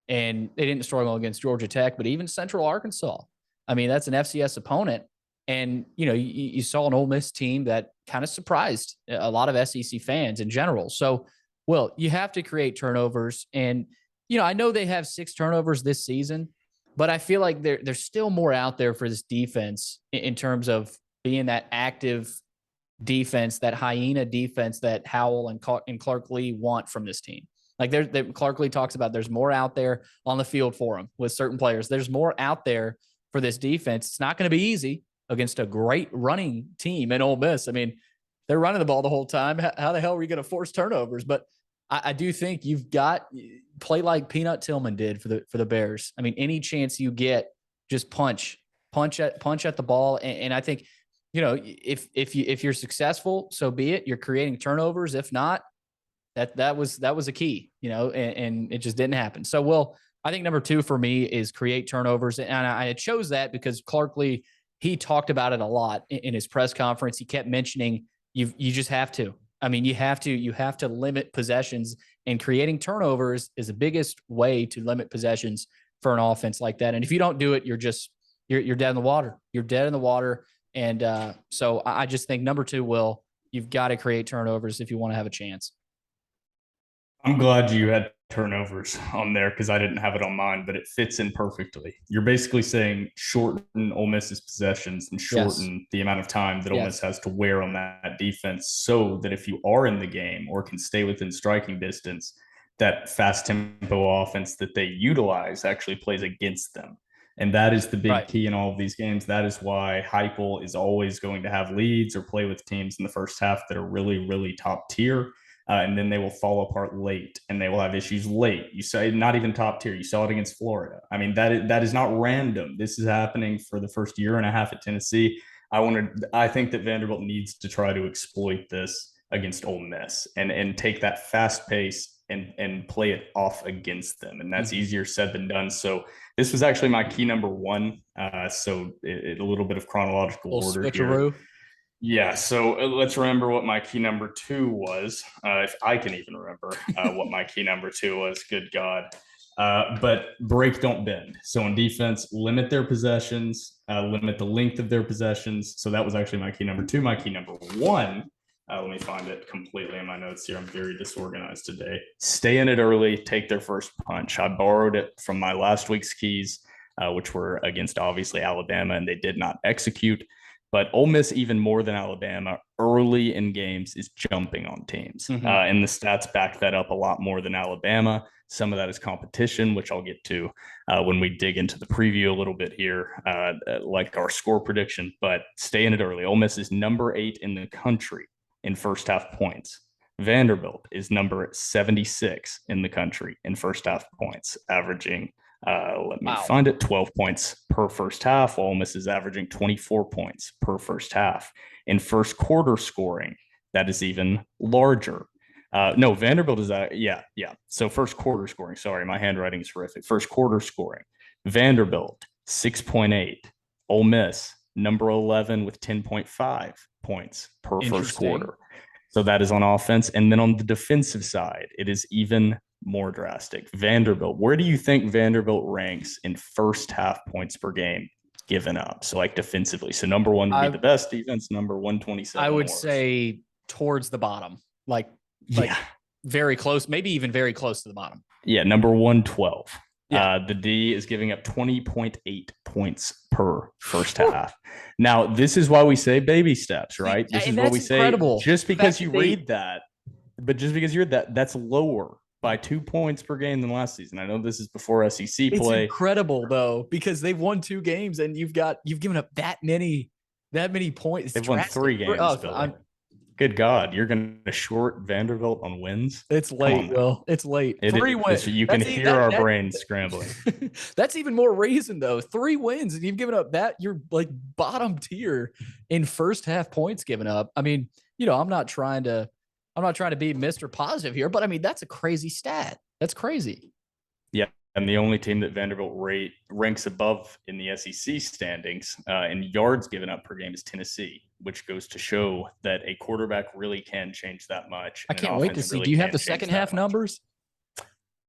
And they didn't struggle against Georgia Tech, but even Central Arkansas. I mean, that's an FCS opponent. And, you saw an Ole Miss team that kind of surprised a lot of SEC fans in general. So, Will, you have to create turnovers. And, I know they have 6 turnovers this season, but I feel like there's still more out there for this defense in terms of being that active defense, that hyena defense that Howell and Clark Lee want from this team. Like Clark Lee talks about, there's more out there on the field for them with certain players. There's more out there for this defense. It's not going to be easy against a great running team in Ole Miss. I mean, they're running the ball the whole time. How the hell are you going to force turnovers? But I do think you've got play like Peanut Tillman did for the Bears. I mean, any chance you get, just punch at the ball. And I think, if you're successful, so be it. You're creating turnovers. If not, that was a key, and it just didn't happen. So, Will, I think number 2 for me is create turnovers. And I chose that because Clark Lee, he talked about it a lot in his press conference. He kept mentioning you just have to. I mean, you have to limit possessions, and creating turnovers is the biggest way to limit possessions for an offense like that. And if you don't do it, you're dead in the water. You're dead in the water. And so I just think number 2, Will, you've got to create turnovers if you want to have a chance. I'm glad you had turnovers on there because I didn't have it on mine, but it fits in perfectly. You're basically saying shorten Ole Miss's possessions and shorten the amount of time that Ole Miss has to wear on that defense, so that if you are in the game or can stay within striking distance, that fast tempo offense that they utilize actually plays against them. And that is the big key in all of these games. That is why Heupel is always going to have leads or play with teams in the first half that are really, really top tier. And then they will fall apart late, and they will have issues late. You say not even top tier. You saw it against Florida. I mean, that is not random. This is happening for the first year and a half at Tennessee. I think that Vanderbilt needs to try to exploit this against Ole Miss and take that fast pace and play it off against them. And that's easier said than done. So this was actually my key number 1. So a little bit of chronological order switcheroo here. Yeah, so let's remember what my key number 2 was, if I can even remember what my key number 2 was. Good God. But break, don't bend. So on defense, limit their possessions, limit the length of their possessions. So that was actually my key number 2. My key number 1, let me find it completely in my notes here. I'm very disorganized today. Stay in it early, take their first punch. I borrowed it from my last week's keys, which were against, obviously, Alabama, and they did not execute. But Ole Miss, even more than Alabama, early in games is jumping on teams. And the stats back that up a lot more than Alabama. Some of that is competition, which I'll get to when we dig into the preview a little bit here, like our score prediction. But stay in it early. Ole Miss is number 8 in the country in first half points. Vanderbilt is number 76 in the country in first half points, averaging let me find it. 12 points per first half. Ole Miss is averaging 24 points per first half. In first quarter scoring, that is even larger. No, Vanderbilt is So first quarter scoring. Sorry, my handwriting is horrific. First quarter scoring. Vanderbilt 6.8. Ole Miss number 11 with 10.5 points per first quarter. So that is on offense. And then on the defensive side, it is even more drastic. Vanderbilt, where do you think Vanderbilt ranks in first half points per game given up? So like defensively. So number 1 would be the best defense, number 127. I would say towards the bottom, like very close, maybe even very close to the bottom. Yeah, number 112. The D is giving up 20.8 points per first half. Now, this is why we say baby steps, right? This is what we say. Just because you read that But just because you're that's lower by 2 points per game than last season. I know this is before SEC play. It's incredible though, because they've won 2 games and you've given up that many points. They've won 3 games. Good God, you're going to short Vanderbilt on wins? It's late, Will. It's late. 3 wins. You can hear our brains scrambling. That's even more reason, though. 3 wins, and you've given up that. You're like bottom tier in first half points given up. I mean, I'm not trying to be Mr. Positive here, but I mean, that's a crazy stat. That's crazy. Yeah. And the only team that Vanderbilt ranks above in the SEC standings in yards given up per game is Tennessee, which goes to show that a quarterback really can change that much. I can't wait to see. Do you have the second half numbers?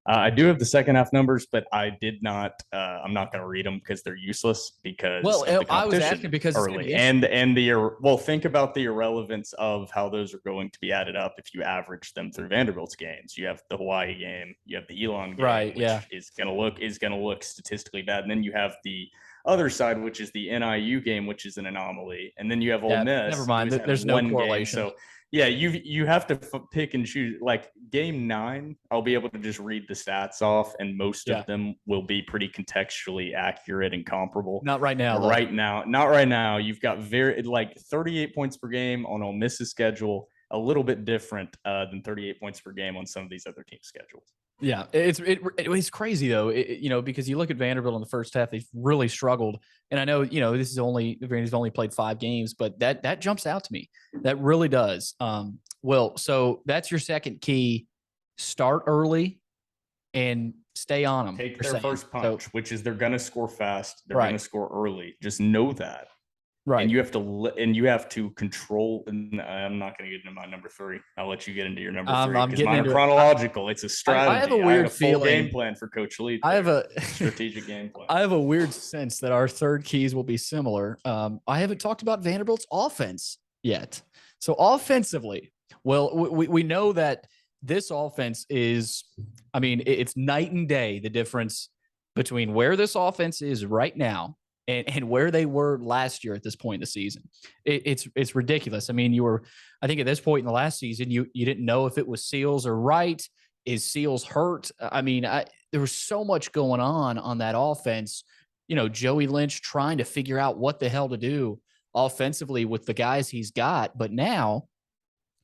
I do have the second half numbers, but I did not. I'm not going to read them because they're useless. Because I was asking because early think about the irrelevance of how those are going to be added up if you average them through Vanderbilt's games. You have the Hawaii game, you have the Elon game, right? Which is going to look statistically bad, and then you have the other side, which is the NIU game, which is an anomaly, and then you have Ole Miss. Never mind. There's no correlation. So. Yeah, you have to pick and choose. Like game 9, I'll be able to just read the stats off, and most of them will be pretty contextually accurate and comparable. Not right now. Not right now. You've got 38 points per game on Ole Miss's schedule, a little bit different than 38 points per game on some of these other teams' schedules. Yeah, it's crazy though, because you look at Vanderbilt in the first half, they've really struggled. And I know, Vandy's only played 5 games, but that jumps out to me. That really does. So that's your second key: start early and stay on them. Take their first punch, which is they're going to score fast. They're going to score early. Just know that. Right. And you have to control. And I'm not going to get into my number 3. I'll let you get into your number 3. I'm getting into chronological. It's a strategy. I have a weird full game plan for Coach Lee. I have a strategic game plan. I have a weird sense that our third keys will be similar. I haven't talked about Vanderbilt's offense yet. So offensively, we know that this offense is, it's night and day, the difference between where this offense is right now and where they were last year at this point in the season. It's ridiculous. I think at this point in the last season, you didn't know if it was Seals or Wright. Is Seals hurt? There was so much going on that offense. Joey Lynch trying to figure out what the hell to do offensively with the guys he's got. But now,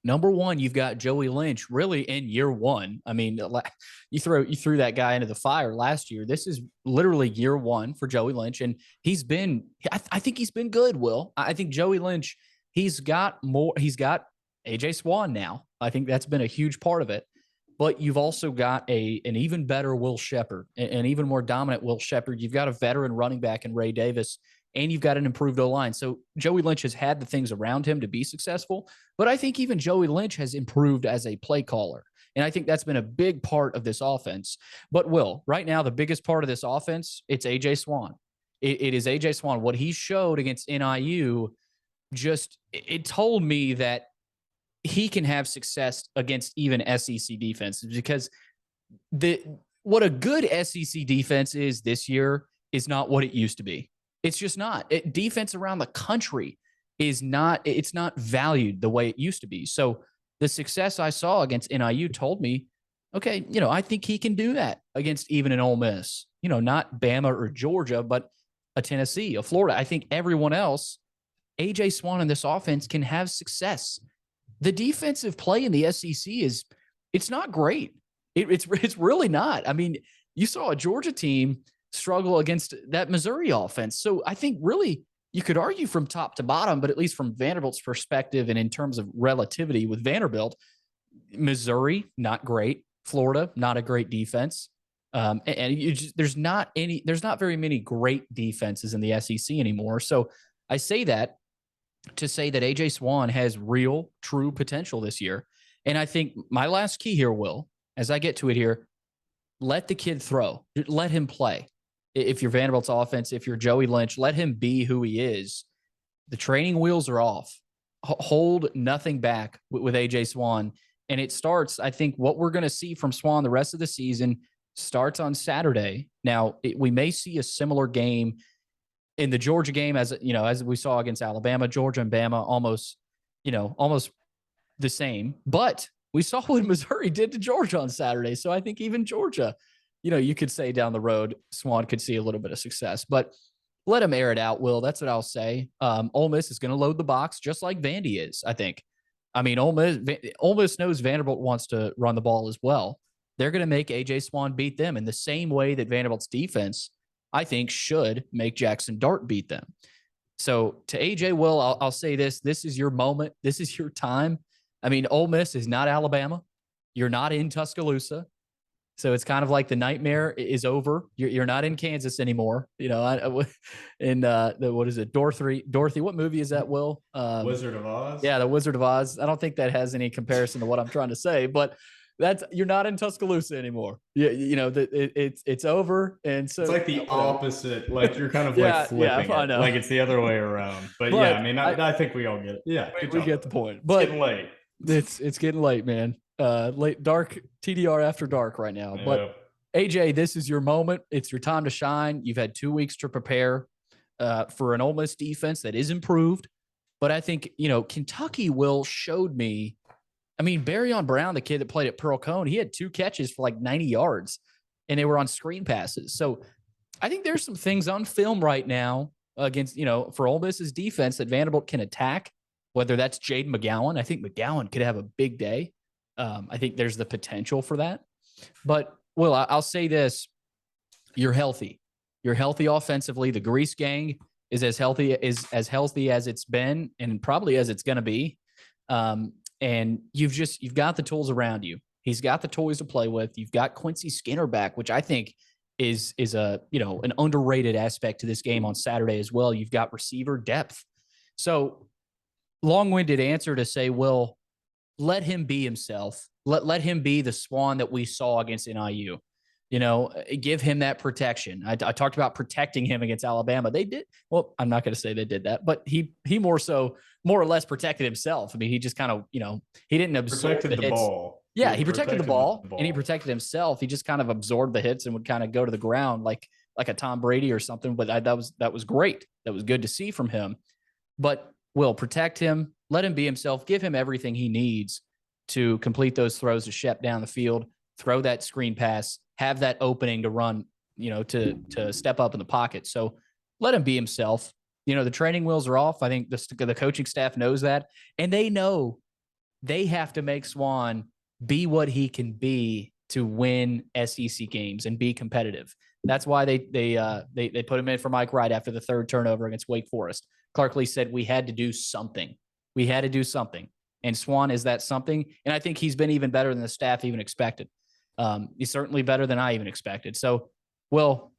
number 1, you've got Joey Lynch really in year 1. You threw that guy into the fire last year. This is literally year 1 for Joey Lynch. And I think he's been good, Will. I think Joey Lynch, he's got AJ Swan now. I think that's been a huge part of it. But you've also got an even better Will Shepherd, an even more dominant Will Shepherd. You've got a veteran running back in Ray Davis, and you've got an improved O-line. So Joey Lynch has had the things around him to be successful, but I think even Joey Lynch has improved as a play caller. And I think that's been a big part of this offense. But Will, right now, the biggest part of this offense, it's AJ Swan. It is AJ Swan. What he showed against NIU, it told me that he can have success against even SEC defenses, because what a good SEC defense is this year is not what it used to be. It's just not. Defense around the country it's not valued the way it used to be. So the success I saw against NIU told me, okay, I think he can do that against even an Ole Miss, not Bama or Georgia, but a Tennessee, a Florida. I think everyone else, AJ Swan in this offense can have success. The defensive play in the SEC it's not great. It's really not. You saw a Georgia team struggle against that Missouri offense. So I think really you could argue from top to bottom, but at least from Vanderbilt's perspective and in terms of relativity with Vanderbilt, Missouri, not great. Florida, not a great defense. There's not very many great defenses in the SEC anymore. So I say that to say that AJ Swan has real, true potential this year. And I think my last key here, Will, as I get to it here, let the kid throw. Let him play. If you're Vanderbilt's offense, if you're Joey Lynch, let him be who he is. The training wheels are off. Hold nothing back with AJ Swan. And it starts, I think, what we're going to see from Swan the rest of the season starts on Saturday. Now, we may see a similar game in the Georgia game as we saw against Alabama. Georgia and Bama almost the same. But we saw what Missouri did to Georgia on Saturday. So I think even Georgia, you could say down the road, Swan could see a little bit of success, but let him air it out, Will. That's what I'll say. Ole Miss is going to load the box just like Vandy is, I think. I mean, Ole Miss knows Vanderbilt wants to run the ball as well. They're going to make A.J. Swan beat them in the same way that Vanderbilt's defense, I think, should make Jaxson Dart beat them. So to A.J. Will, I'll say this. This is your moment. This is your time. I mean, Ole Miss is not Alabama. You're not in Tuscaloosa. So it's kind of like the nightmare is over. You're not in Kansas anymore. What is it? Dorothy, what movie is that, Will? Wizard of Oz? Yeah, the Wizard of Oz. I don't think that has any comparison to what I'm trying to say, but you're not in Tuscaloosa anymore. It's over. And so it's like the opposite. Like you're kind of like flipping it. Like it's the other way around. But yeah, I mean, I think we all get it. Yeah. We get the point. But it's getting late. It's getting late, man. Late, dark, TDR after dark right now. But AJ, this is your moment. It's your time to shine. You've had 2 weeks to prepare for an Ole Miss defense that is improved. But I think, Kentucky showed me. I mean, Barryon Brown, the kid that played at Pearl Cone, he had 2 catches for like 90 yards, and they were on screen passes. So I think there's some things on film right now against, for Ole Miss's defense that Vanderbilt can attack, whether that's Jaden McGowan. I think McGowan could have a big day. I think there's the potential for that. But, Will, I'll say this. You're healthy. You're healthy offensively. The Grease gang is as healthy as it's been and probably as it's going to be. And you've got the tools around you. He's got the toys to play with. You've got Quincy Skinner back, which I think is a an underrated aspect to this game on Saturday as well. You've got receiver depth. So long-winded answer to say, Will, let him be himself. Let him be the Swan that we saw against NIU. Give him that protection. I talked about protecting him against Alabama. They did. Well, I'm not going to say they did that, but he more or less protected himself. I mean, he just kind of, he didn't absorb the hits. Ball. Yeah, he protected the ball and he protected himself. He just kind of absorbed the hits and would kind of go to the ground like a Tom Brady or something. But that was great. That was good to see from him. But Will, protect him. Let him be himself. Give him everything he needs to complete those throws to Shep down the field, throw that screen pass, have that opening to run, to step up in the pocket. So let him be himself. The training wheels are off. I think the coaching staff knows that. And they know they have to make Swan be what he can be to win SEC games and be competitive. That's why they put him in for Mike Wright after the 3rd turnover against Wake Forest. Clark Lee said we had to do something. We had to do something. And Swan is that something. And I think he's been even better than the staff even expected. He's certainly better than I even expected. So, well,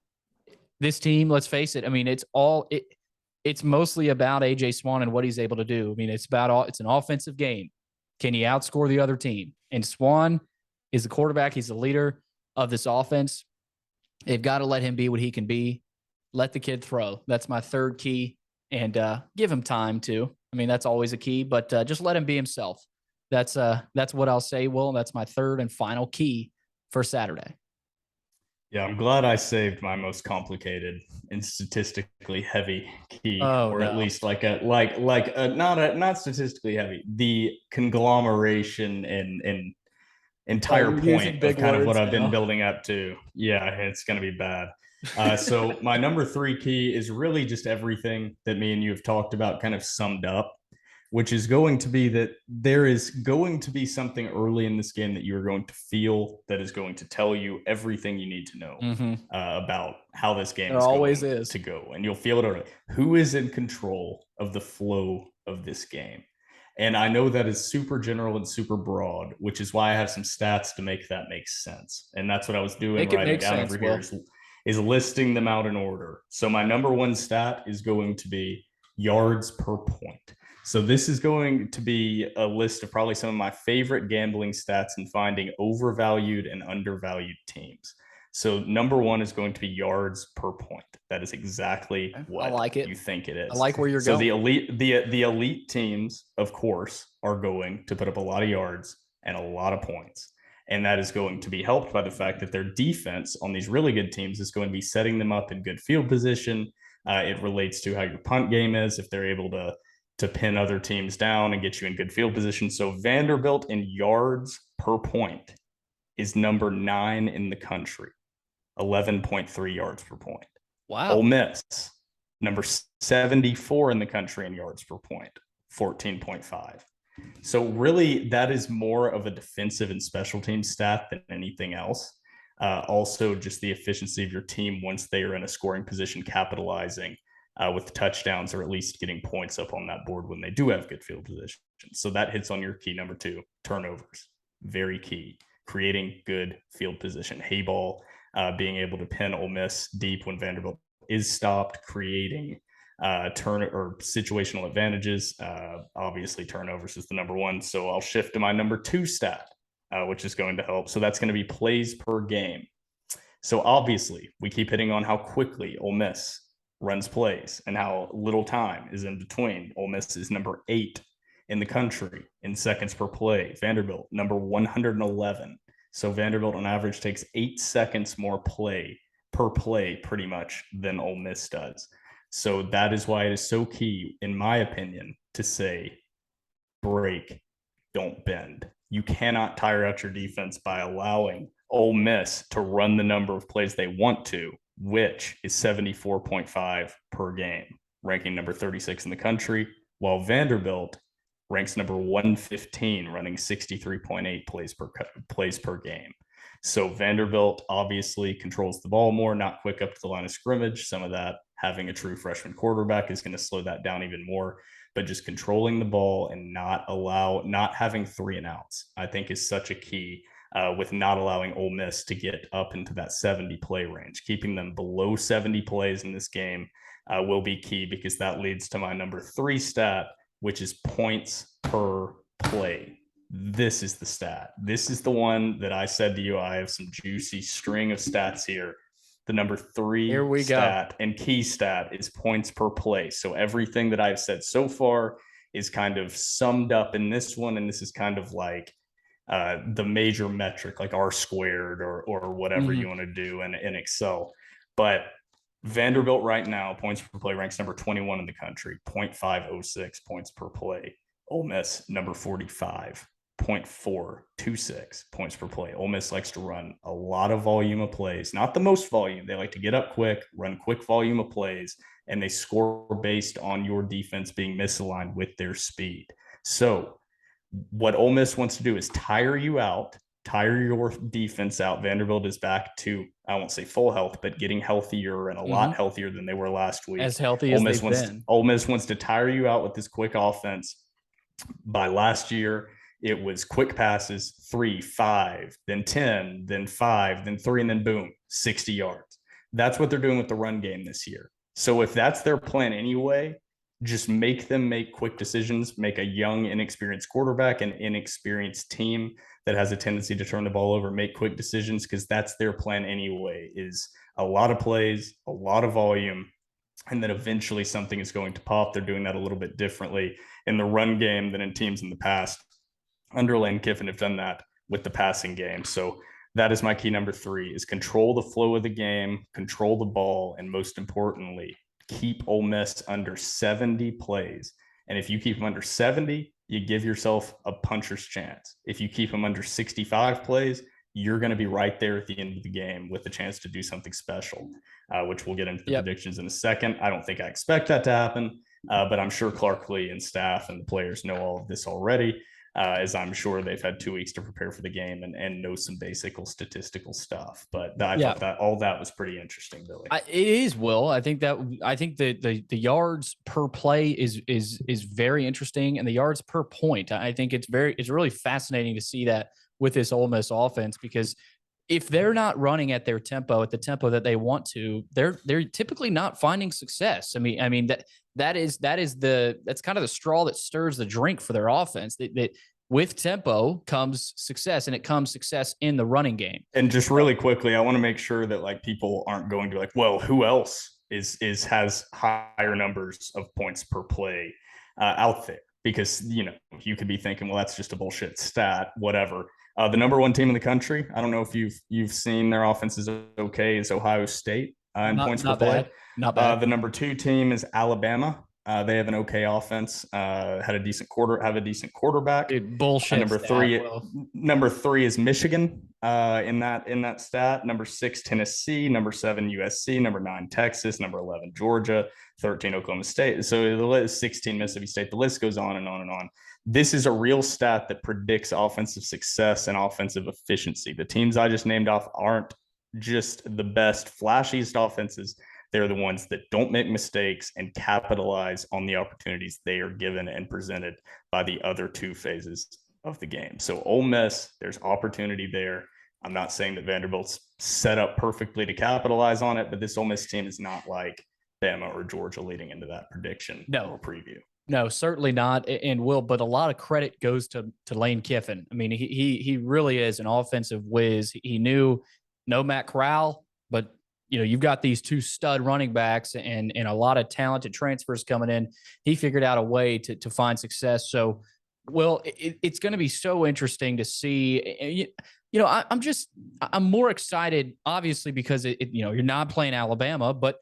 this team, let's face it. I mean, it's mostly about AJ Swan and what he's able to do. I mean, it's an offensive game. Can he outscore the other team? And Swan is the quarterback. He's the leader of this offense. They've got to let him be what he can be. Let the kid throw. That's my 3rd key. And give him time too. I mean, that's always a key, but just let him be himself. That's what I'll say, Will. That's my 3rd and final key for Saturday. Yeah, I'm glad I saved my most complicated and statistically heavy key, at least not statistically heavy. The conglomeration and entire point of kind of what I've been building up to. Yeah, it's going to be bad. So my number 3 key is really just everything that me and you have talked about kind of summed up, which is going to be that there is going to be something early in this game that you're going to feel that is going to tell you everything you need to know about how this game is to go. And you'll feel it early. Who is in control of the flow of this game? And I know that is super general and super broad, which is why I have some stats to make that make sense. And that's what I was doing writing down over here is listing them out in order. So my number 1 stat is going to be yards per point. So this is going to be a list of probably some of my favorite gambling stats in finding overvalued and undervalued teams. So number 1 is going to be yards per point. That is exactly what you think it is. I like where you're going. So the elite teams, of course, are going to put up a lot of yards and a lot of points. And that is going to be helped by the fact that their defense on these really good teams is going to be setting them up in good field position. It relates to how your punt game is. If they're able to to pin other teams down and get you in good field position. So Vanderbilt in yards per point is number 9 in the country, 11.3 yards per point. Wow. Ole Miss, number 74 in the country in yards per point, 14.5. So really, that is more of a defensive and special team stat than anything else. Also, just the efficiency of your team once they are in a scoring position, capitalizing with touchdowns or at least getting points up on that board when they do have good field position. So that hits on your key number 2, turnovers. Very key. Creating good field position. Hayball being able to pin Ole Miss deep when Vanderbilt is stopped, creating situational advantages. Obviously, turnovers is the number 1. So I'll shift to my number 2 stat, which is going to help. So that's going to be plays per game. So obviously, we keep hitting on how quickly Ole Miss runs plays and how little time is in between. Ole Miss is number 8 in the country in seconds per play. Vanderbilt, number 111. So Vanderbilt on average takes 8 seconds more per play pretty much than Ole Miss does. So that is why it is so key, in my opinion, to say break, don't bend. You cannot tire out your defense by allowing Ole Miss to run the number of plays they want to, which is 74.5 per game, ranking number 36 in the country, while Vanderbilt ranks number 115, running 63.8 plays per game. So Vanderbilt obviously controls the ball more, not quick up to the line of scrimmage. Some of that, having a true freshman quarterback, is going to slow that down even more. But just controlling the ball and not having 3 and outs, I think is such a key, with not allowing Ole Miss to get up into that 70 play range. Keeping them below 70 plays in this game will be key, because that leads to my number 3 stat, which is points per play. This is the stat. This is the one that I said to you, I have some juicy string of stats here. The number 3 stat and key stat is points per play. So everything that I've said so far is kind of summed up in this one. And this is kind of like the major metric, like R squared or whatever you want to do in Excel. But Vanderbilt right now, points per play, ranks number 21 in the country, 0.506 points per play. Ole Miss, number 45, 0.426 points per play. Ole Miss likes to run a lot of volume of plays, not the most volume. They like to get up quick, run quick volume of plays, and they score based on your defense being misaligned with their speed. So what Ole Miss wants to do is tire your defense out. Vanderbilt is back to, I won't say full health, but getting healthier and a lot healthier than they were last week. As healthy as they've been. Ole Miss wants to tire you out with this quick offense. By last year, it was quick passes, 3, 5, then 10, then 5, then 3, and then boom, 60 yards. That's what they're doing with the run game this year. So if that's their plan anyway, just make them make quick decisions, make a young, inexperienced quarterback, an inexperienced team that has a tendency to turn the ball over, make quick decisions, because that's their plan anyway, is a lot of plays, a lot of volume, and then eventually something is going to pop. They're doing that a little bit differently in the run game than in teams in the past. Underlay and Kiffin have done that with the passing game. So that is my key number 3, is control the flow of the game, control the ball, and most importantly, keep Ole Miss under 70 plays. And if you keep them under 70, you give yourself a puncher's chance. If you keep them under 65 plays, you're going to be right there at the end of the game with a chance to do something special, which we'll get into the predictions in a second. I don't think I expect that to happen, but I'm sure Clark Lee and staff and the players know all of this already, as I'm sure they've had 2 weeks to prepare for the game and know some basic statistical stuff. But I thought that all that was pretty interesting, Billy. It is, Will. I think the yards per play is very interesting, and the yards per point. I think it's really fascinating to see that with this Ole Miss offense, because if they're not running at their tempo, at the tempo that they want to, they're typically not finding success. I mean that's kind of the straw that stirs the drink for their offense. That with tempo comes success, and it comes success in the running game. And just really quickly, I want to make sure that like people aren't going to like, well, who else has higher numbers of points per play out there? Because you could be thinking, well, that's just a bullshit stat, whatever. The number 1 team in the country, I don't know if you've seen their offense is okay, is Ohio State in points per play. Not bad. The number 2 team is Alabama. They have an okay offense. Have a decent quarterback. Dude, bullshit. Number three is Michigan in that stat. Number 6, Tennessee. Number 7, USC. Number 9, Texas. Number 11, Georgia. 13, Oklahoma State. So the list, 16, Mississippi State. The list goes on and on and on. This is a real stat that predicts offensive success and offensive efficiency. The teams I just named off aren't just the best, flashiest offenses. They're the ones that don't make mistakes and capitalize on the opportunities they are given and presented by the other two phases of the game. So Ole Miss, there's opportunity there. I'm not saying that Vanderbilt's set up perfectly to capitalize on it, but this Ole Miss team is not like Bama or Georgia leading into that prediction or preview. No, certainly not. And but a lot of credit goes to Lane Kiffin. I mean, he really is an offensive whiz. He knew no Matt Corral, but you've got these two stud running backs and a lot of talented transfers coming in. He figured out a way to find success. So, it's going to be so interesting to see. I'm more excited, obviously, because you're not playing Alabama, but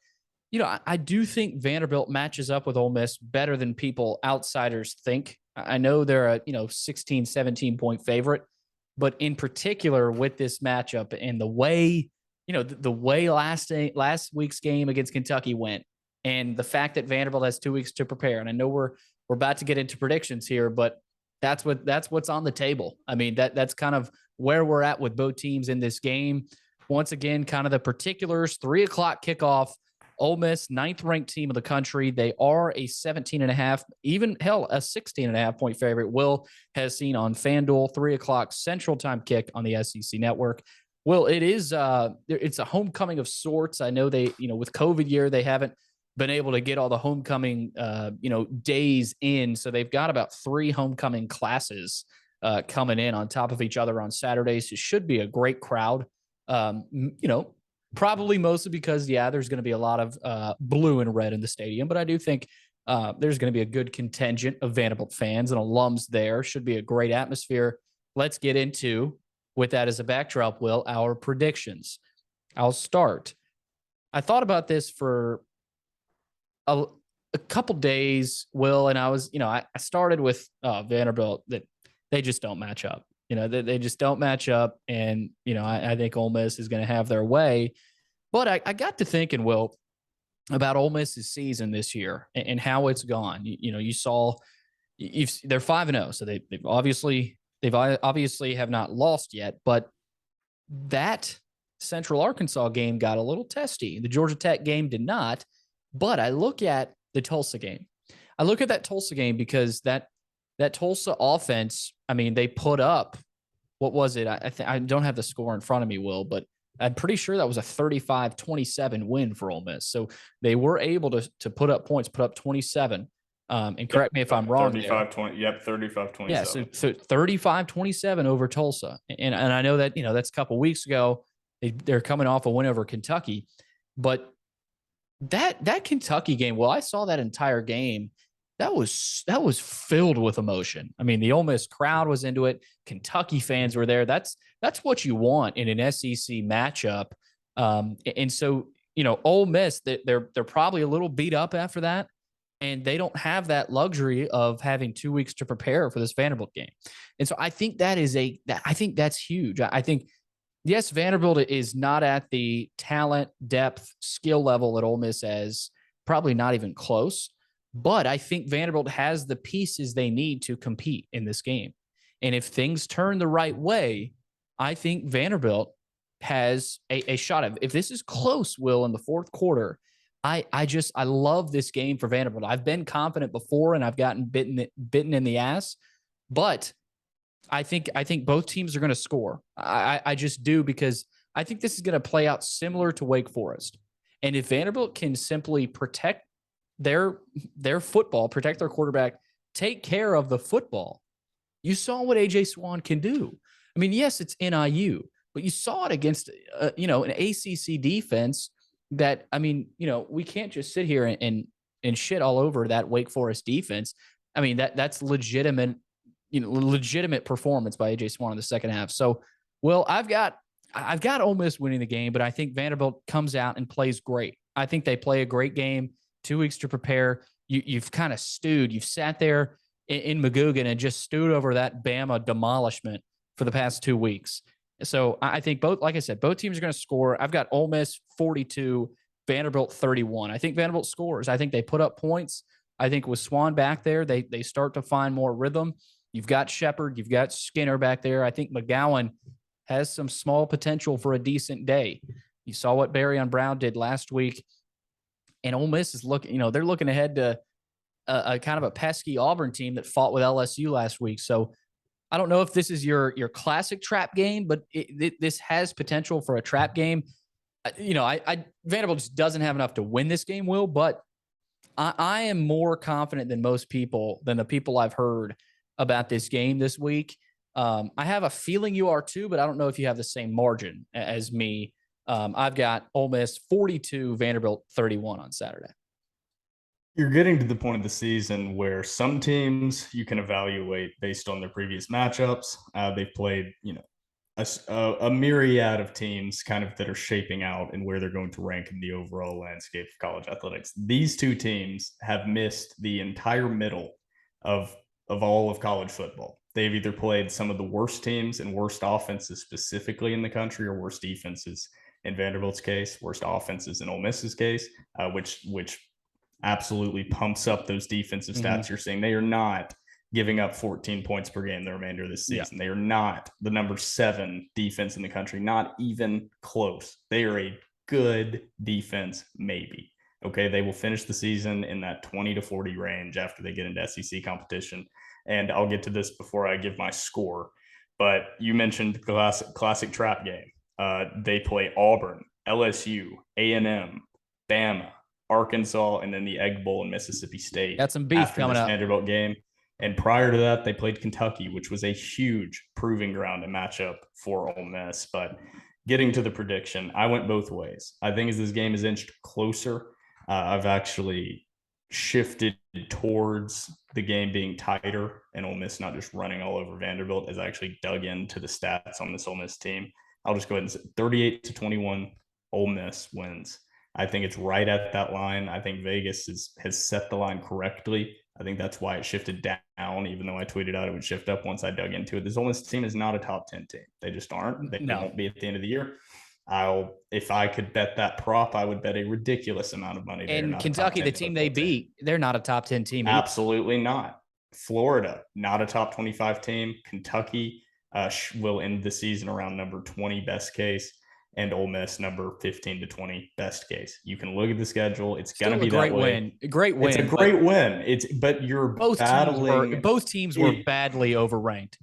I do think Vanderbilt matches up with Ole Miss better than outsiders think. I know they're a 16, 17 point favorite, but in particular with this matchup and the way the way last week's game against Kentucky went, and the fact that Vanderbilt has 2 weeks to prepare. And I know we're about to get into predictions here, but that's what's on the table. I mean, that's kind of where we're at with both teams in this game. Once again, kind of the particulars, 3:00 kickoff. Ole Miss, 9th ranked team of the country. They are a 17.5, even hell, a 16.5 point favorite. Will has seen on FanDuel, 3:00 Central Time kick on the SEC Network. Well, it's a homecoming of sorts. I know they, with COVID year, they haven't been able to get all the homecoming, days in. So they've got about 3 homecoming classes coming in on top of each other on Saturdays. It should be a great crowd. Probably mostly because, there's going to be a lot of blue and red in the stadium. But I do think there's going to be a good contingent of Vanderbilt fans and alums there. Should be a great atmosphere. Let's get into, with that as a backdrop, Will, our predictions. I'll start. I thought about this for a couple days, Will, and I was, I started with Vanderbilt, that they just don't match up. They just don't match up. And, I think Ole Miss is going to have their way. But I got to thinking, Will, about Ole Miss's season this year and how it's gone. You saw they're 5-0. So they've obviously have not lost yet. But that Central Arkansas game got a little testy. The Georgia Tech game did not. But I look at the Tulsa game. I look at that Tulsa game because that Tulsa offense, I mean, they put up, what was it? I don't have the score in front of me, Will, but I'm pretty sure that was a 35-27 win for Ole Miss. So they were able to put up points, put up 27. And correct me if I'm wrong. 35-20. Yep, 35-27. Yeah, so 35-27 over Tulsa. And I know that, that's a couple weeks ago. They're coming off a win over Kentucky. But that Kentucky game, I saw that entire game. That was filled with emotion. I mean, the Ole Miss crowd was into it. Kentucky fans were there. That's what you want in an SEC matchup. And so, Ole Miss, they're probably a little beat up after that, and they don't have that luxury of having 2 weeks to prepare for this Vanderbilt game. And so I think I think that's huge. I think, yes, Vanderbilt is not at the talent, depth, skill level that Ole Miss has, probably not even close. But I think Vanderbilt has the pieces they need to compete in this game. And if things turn the right way, I think Vanderbilt has a shot of, if this is close, Will, in the fourth quarter, I love this game for Vanderbilt. I've been confident before and I've gotten bitten in the ass, but I think both teams are going to score. I just do, because I think this is going to play out similar to Wake Forest. And if Vanderbilt can simply protect their football, protect their quarterback, take care of the football. You saw what AJ Swan can do. I mean, yes, it's NIU, but you saw it against an ACC defense that, I mean, we can't just sit here and shit all over that Wake Forest defense. I mean, that's legitimate performance by AJ Swan in the second half. So, Will, I've got Ole Miss winning the game, but I think Vanderbilt comes out and plays great. I think they play a great game. 2 weeks to prepare. you've kind of stewed. You've sat there in Magoogan and just stewed over that Bama demolishment for the past 2 weeks. So I think both, like I said, both teams are going to score. I've got Ole Miss 42, Vanderbilt 31. I think Vanderbilt scores. I think they put up points. I think with Swan back there, they start to find more rhythm. You've got Shepard, you've got Skinner back there. I think McGowan has some small potential for a decent day. You saw what Barry on Brown did last week. And Ole Miss is looking, they're looking ahead to a kind of a pesky Auburn team that fought with LSU last week. So I don't know if this is your classic trap game, but this has potential for a trap game. Vanderbilt just doesn't have enough to win this game, Will, but I am more confident than most people, than the people I've heard about this game this week. I have a feeling you are too, but I don't know if you have the same margin as me. I've got Ole Miss 42, Vanderbilt 31 on Saturday. You're getting to the point of the season where some teams you can evaluate based on their previous matchups. They've played, a myriad of teams kind of that are shaping out and where they're going to rank in the overall landscape of college athletics. These two teams have missed the entire middle of all of college football. They've either played some of the worst teams and worst offenses specifically in the country, or worst defenses in Vanderbilt's case, worst offenses in Ole Miss's case, which absolutely pumps up those defensive stats you're seeing. They are not giving up 14 points per game the remainder of this season. They are not the number 7 defense in the country, not even close. They are a good defense, maybe. Okay, they will finish the season in that 20 to 40 range after they get into SEC competition. And I'll get to this before I give my score. But you mentioned classic trap game. They play Auburn, LSU, A&M, Bama, Arkansas, and then the Egg Bowl in Mississippi State. Got some beef coming up. Vanderbilt game. And prior to that, they played Kentucky, which was a huge proving ground and matchup for Ole Miss. But getting to the prediction, I went both ways. I think as this game is inched closer, I've actually shifted towards the game being tighter and Ole Miss not just running all over Vanderbilt, as I actually dug into the stats on this Ole Miss team. I'll just go ahead and say 38-21, Ole Miss wins. I think it's right at that line. I think Vegas has set the line correctly. I think that's why it shifted down, even though I tweeted out it would shift up once I dug into it. This Ole Miss team is not a top 10 team. They just aren't. They won't be at the end of the year. If I could bet that prop, I would bet a ridiculous amount of money. And Kentucky, the team they beat, they're not a top 10 team. Absolutely not. Florida, not a top 25 team. Kentucky will end the season around number 20 best case, and Ole Miss number 15 to 20 best case. You can look at the schedule. It's going to be that way. Great win. It's a great win. But you're battling. Both teams were badly overranked.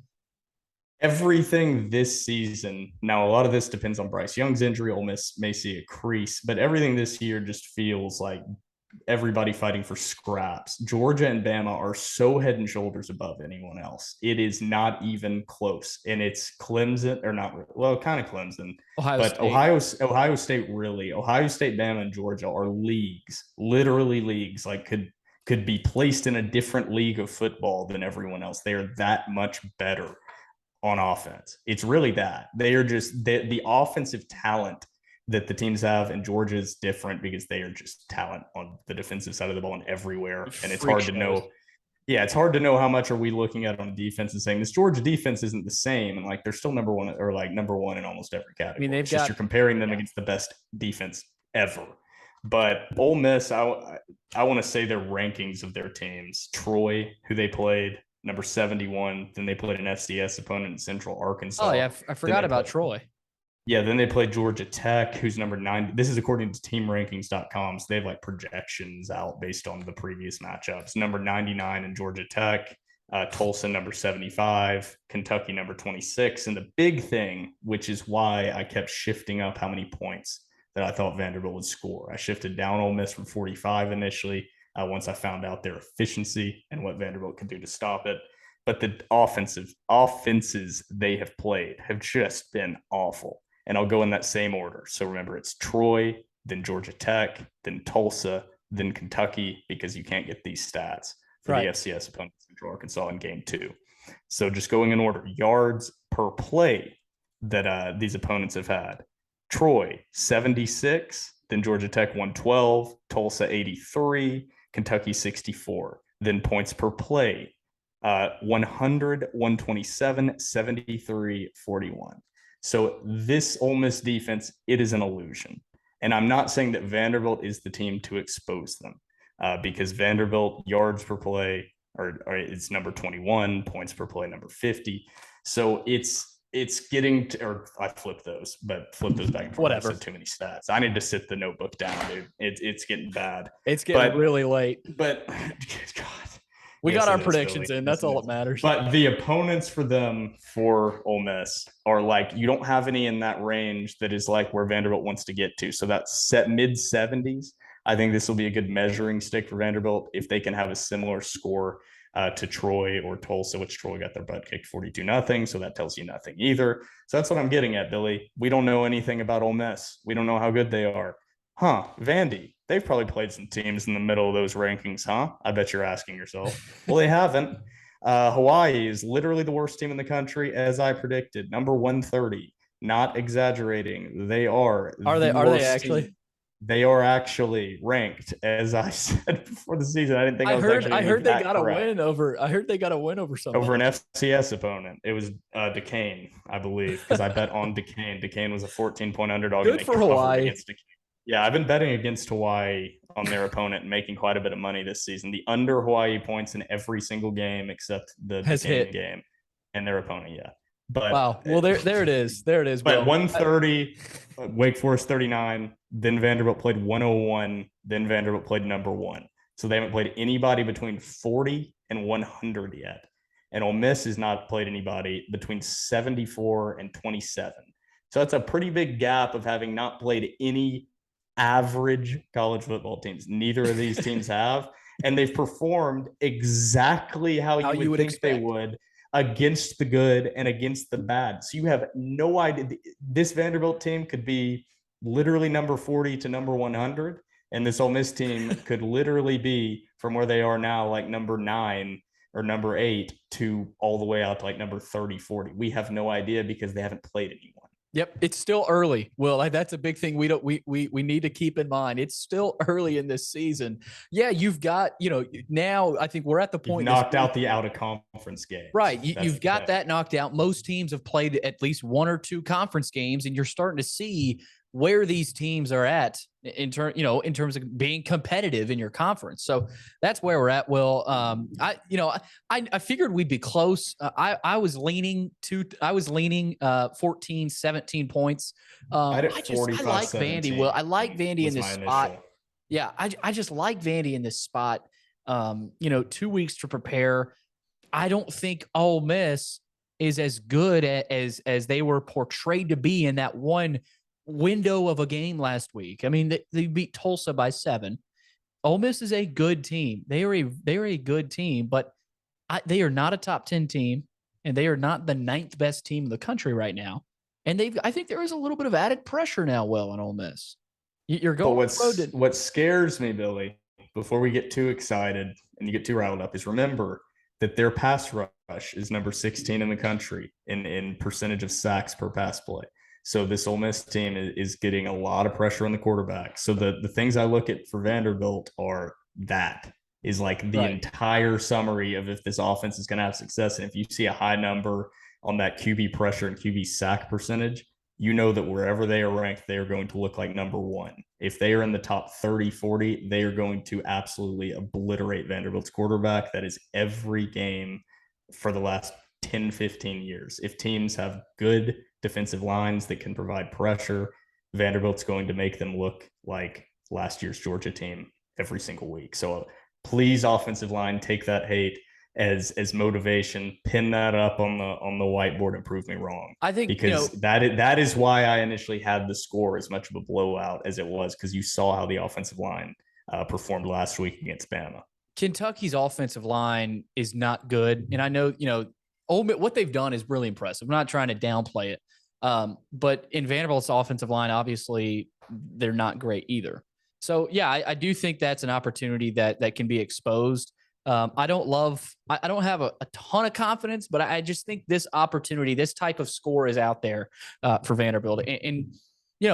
Everything this season, now a lot of this depends on Bryce Young's injury. Ole Miss may see a crease, but everything this year just feels like everybody fighting for scraps. Georgia and Bama are so head and shoulders above anyone else. It is not even close. And it's Clemson, or not, well, kind of Clemson. Ohio State, really. Ohio State, Bama, and Georgia are leagues, literally leagues, like could be placed in a different league of football than everyone else. They are that much better on offense. It's really that. They are just the offensive talent that the teams have, and Georgia is different because they are just talent on the defensive side of the ball and everywhere. And it's hard to know. Yeah, it's hard to know how much are we looking at on defense and saying this Georgia defense isn't the same. And like they're still number one in almost every category. I mean, you're comparing them against the best defense ever. But Ole Miss, I want to say their rankings of their teams. Troy, who they played, number 71. Then they played an FCS opponent in Central Arkansas. Oh, yeah. I forgot about Troy. Yeah, then they played Georgia Tech, who's number 9. This is according to teamrankings.com. So they have like projections out based on the previous matchups. Number 99 in Georgia Tech, Tulsa number 75, Kentucky number 26. And the big thing, which is why I kept shifting up how many points that I thought Vanderbilt would score. I shifted down Ole Miss from 45 initially once I found out their efficiency and what Vanderbilt could do to stop it. But the offenses they have played have just been awful. And I'll go in that same order. So remember, it's Troy, then Georgia Tech, then Tulsa, then Kentucky, because you can't get these stats for the FCS opponent, Central Arkansas, in game 2. So just going in order, yards per play that these opponents have had. Troy, 76, then Georgia Tech, 112, Tulsa, 83, Kentucky 64. Then points per play, 100, 127, 73, 41. So this Ole Miss defense, it is an illusion. And I'm not saying that Vanderbilt is the team to expose them, because Vanderbilt yards per play or it's number 21, points per play number 50. So it's getting to, or I flip those back and forth. Whatever. I said too many stats. I need to sit the notebook down, dude. It's getting bad. It's getting really late. But God. We got our predictions in. That's all that matters. But the opponents for them, for Ole Miss, are like, you don't have any in that range that is like where Vanderbilt wants to get to. So that's set mid-70s. I think this will be a good measuring stick for Vanderbilt if they can have a similar score to Troy or Tulsa, which Troy got their butt kicked 42-0. So that tells you nothing either. So that's what I'm getting at, Billy. We don't know anything about Ole Miss. We don't know how good they are. Vandy, they've probably played some teams in the middle of those rankings, huh? I bet you're asking yourself. Well, they haven't. Hawaii is literally the worst team in the country, as I predicted. Number 130. Not exaggerating. They are. Are they actually? Team. They are actually ranked, as I said before the season. I didn't think I heard they got a win over. I heard they got a win over somebody. Over an FCS opponent. It was Duquesne, I believe, because I bet on Duquesne. Duquesne was a 14-point underdog. Good for Hawaii. Yeah, I've been betting against Hawaii on their opponent and making quite a bit of money this season. The under Hawaii points in every single game except the game and their opponent. Yeah. But wow. Well, there it is. There it is. But 130, Wake Forest 39. Then Vanderbilt played 101. Then Vanderbilt played number 1. So they haven't played anybody between 40 and 100 yet. And Ole Miss has not played anybody between 74 and 27. So that's a pretty big gap of having not played any average college football teams. Neither of these teams have, and they've performed exactly how you would think expect. They would against the good and against the bad. So you have no idea. This Vanderbilt team could be literally number 40 to number 100, and this Ole Miss team could literally be from where they are now, like number 9 or number 8 to all the way out to like number 30, 40. We have no idea because they haven't played anyone. Yep, it's still early. Well, that's a big thing we need to keep in mind. It's still early in this season. Yeah, you've got, now I think we're at the point. You've knocked out the out of conference game. Right. You've got that knocked out. Most teams have played at least 1 or 2 conference games, and you're starting to see where these teams are at in terms of being competitive in your conference. So that's where we're at. Will, I figured we'd be close. I was leaning 14, 17 points. I like Vandy. Well, I like Vandy in this spot. Yeah. I just like Vandy in this spot. 2 weeks to prepare. I don't think Ole Miss is as good as they were portrayed to be in that one window of a game last week. I mean, they beat Tulsa by 7. Ole Miss is a good team. They are a good team, but they are not a top 10 team, and they are not the 9th best team in the country right now. And I think there is a little bit of added pressure now, Will, on Ole Miss. You're going. What scares me, Billy, before we get too excited and you get too riled up, is remember that their pass rush is number 16 in the country in percentage of sacks per pass play. So this Ole Miss team is getting a lot of pressure on the quarterback. So the things I look at for Vanderbilt is like the entire summary of if this offense is going to have success. And if you see a high number on that QB pressure and QB sack percentage, you know that wherever they are ranked, they are going to look like number 1. If they are in the top 30, 40, they are going to absolutely obliterate Vanderbilt's quarterback. That is every game for the last 10, 15 years. If teams have good defensive lines that can provide pressure, Vanderbilt's going to make them look like last year's Georgia team every single week. So please, offensive line, take that hate as motivation, pin that up on the whiteboard and prove me wrong. I think because that is why I initially had the score as much of a blowout as it was, because you saw how the offensive line performed last week against Bama. Kentucky's offensive line is not good, and I know Ole Miss, what they've done is really impressive. I'm not trying to downplay it. But in Vanderbilt's offensive line, obviously, they're not great either. So, yeah, I do think that's an opportunity that can be exposed. I don't have a ton of confidence, but I just think this opportunity, this type of score is out there for Vanderbilt. And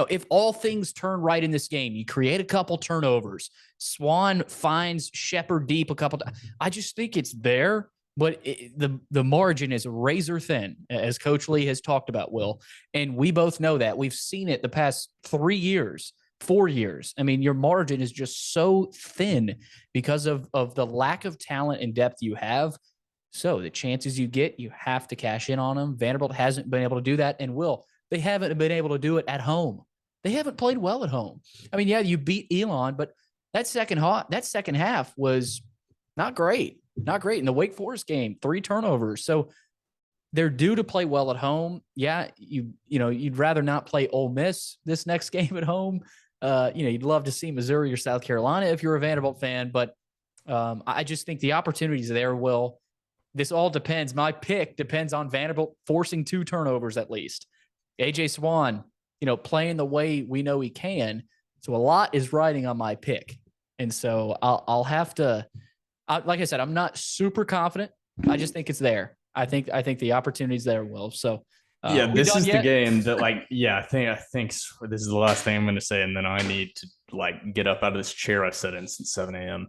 if all things turn right in this game, you create a couple turnovers, Swan finds Shepherd deep a couple times. I just think it's there, but the margin is razor thin, as Coach Lee has talked about, Will. And we both know that. We've seen it the past 3 years, 4 years. I mean, your margin is just so thin because of the lack of talent and depth you have. So the chances you get, you have to cash in on them. Vanderbilt hasn't been able to do that. And Will, they haven't been able to do it at home. They haven't played well at home. I mean, yeah, you beat Elon, but that second half was not great. Not great. In the Wake Forest game, 3 turnovers. So they're due to play well at home. Yeah, you'd rather not play Ole Miss this next game at home. You'd love to see Missouri or South Carolina if you're a Vanderbilt fan, but I just think the opportunities there, Will. This all depends. My pick depends on Vanderbilt forcing 2 turnovers at least. AJ Swan, playing the way we know he can. So a lot is riding on my pick. And so I'll have to, like I said, I'm not super confident. I just think it's there. I think the opportunity's there, Will. So this is the game that I think this is the last thing I'm going to say. And then I need to get up out of this chair I sat in since 7 a.m.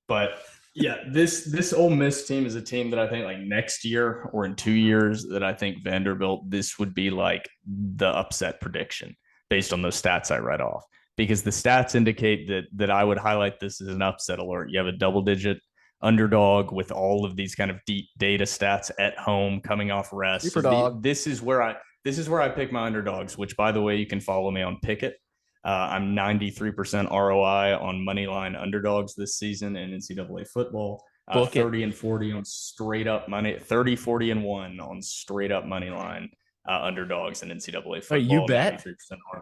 But yeah, this Ole Miss team is a team that I think next year or in 2 years that I think Vanderbilt, this would be the upset prediction based on those stats I read off, because the stats indicate that I would highlight this as an upset alert. You have a double-digit underdog with all of these kind of deep data stats at home coming off rest. This is where I pick my underdogs, which, by the way, you can follow me on Pickett. I'm 93% ROI on moneyline underdogs this season in NCAA football. 30 and 40 on straight up money, 30, 40 and 1 on straight up money line underdogs in NCAA football. You bet? 93% ROI.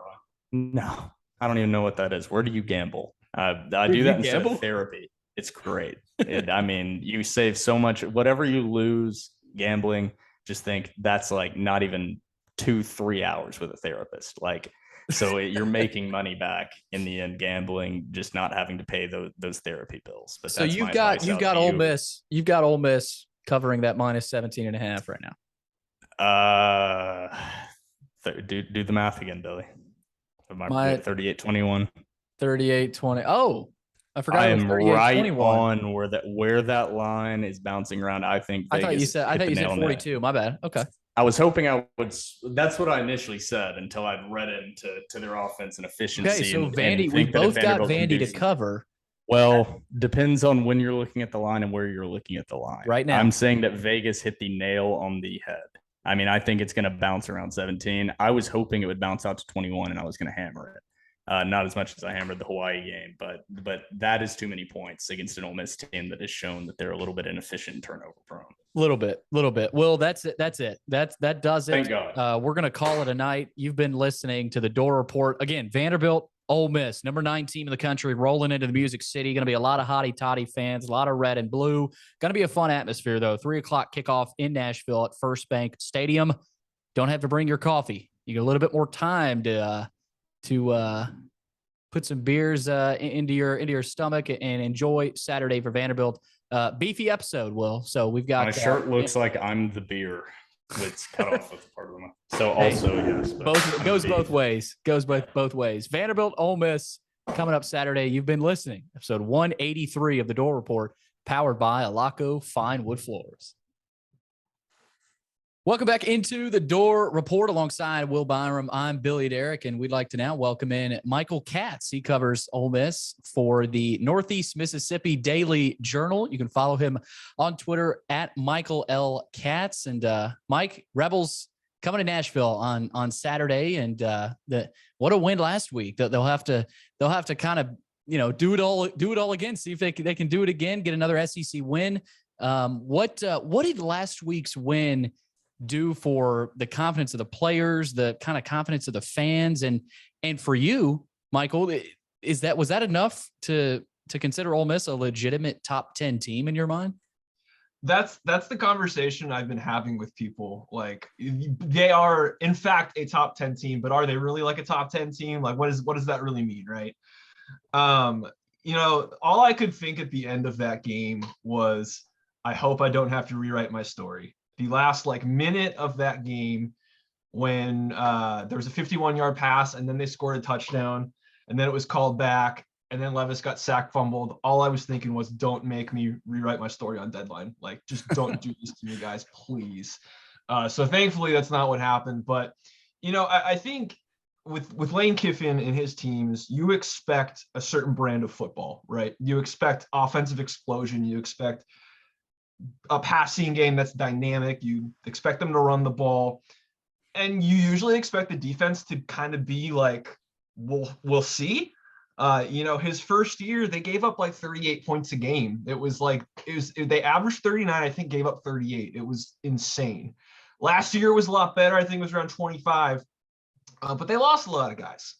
No, I don't even know what that is. Where do you gamble? I do that instead of therapy. It's great. You save so much. Whatever you lose gambling, just think that's not even 2-3 hours with a therapist. So you're making money back in the end, gambling, just not having to pay those therapy bills. But so you've got Ole Miss. You've got Ole Miss covering that minus 17.5 right now. Do the math again, Billy. My 38-21. 38-20. Oh, I forgot. I am right on where that line is bouncing around. I think I thought you said 42. My bad. Okay. I was hoping I would. That's what I initially said until I'd read into their offense and efficiency. Okay, so we both got Vandy to cover. Well, depends on when you're looking at the line and where you're looking at the line. Right now, I'm saying that Vegas hit the nail on the head. I think it's going to bounce around 17. I was hoping it would bounce out to 21, and I was going to hammer it. Not as much as I hammered the Hawaii game, but that is too many points against an Ole Miss team that has shown that they're a little bit inefficient and turnover prone. Little bit. Well, that's it. That does it. Thank God. We're going to call it a night. You've been listening to the Dore Report. Again, Vanderbilt, Ole Miss, number 9 team in the country, rolling into the Music City. Going to be a lot of Hotty Toddy fans, a lot of red and blue. Going to be a fun atmosphere, though. 3 o'clock kickoff in Nashville at First Bank Stadium. Don't have to bring your coffee. You get a little bit more time to put some beers into your stomach and enjoy Saturday for Vanderbilt. Beefy episode, Will. So we've got my shirt looks like I'm the beer that's cut off with part of the mouth. So also yes, goes both ways. Goes both ways. Vanderbilt, Ole Miss coming up Saturday. You've been listening episode 183 of the Dore Report, powered by Alaco Fine Wood Floors. Welcome back into the Dore Report alongside Will Byram. I'm Billy Derrick, and we'd like to now welcome in Michael Katz. He covers Ole Miss for the Northeast Mississippi Daily Journal. You can follow him on Twitter at Michael L. Katz. And Mike, Rebels coming to Nashville on Saturday, and what a win last week. They'll have to kind of do it all again. See if they can do it again. Get another SEC win. What did last week's win do for the confidence of the players, the kind of confidence of the fans, and for you, Michael? Was that enough to consider Ole Miss a legitimate top 10 team in your mind? That's the conversation I've been having with people. They are in fact a top 10 team, but are they really a top 10 team? What does that really mean, right? All I could think at the end of that game was, I hope I don't have to rewrite my story. The last minute of that game when there was a 51-yard pass and then they scored a touchdown and then it was called back and then Levis got sack fumbled. All I was thinking was, don't make me rewrite my story on deadline. Like, just don't do this to me, guys, please. So thankfully that's not what happened. But, I think with Lane Kiffin and his teams, you expect a certain brand of football, right? You expect offensive explosion. You expect a passing game that's dynamic. You expect them to run the ball. And you usually expect the defense to kind of be like, we'll see. His first year, they gave up like 38 points a game. They averaged 39, I think gave up 38. It was insane. Last year was a lot better. I think it was around 25, but they lost a lot of guys.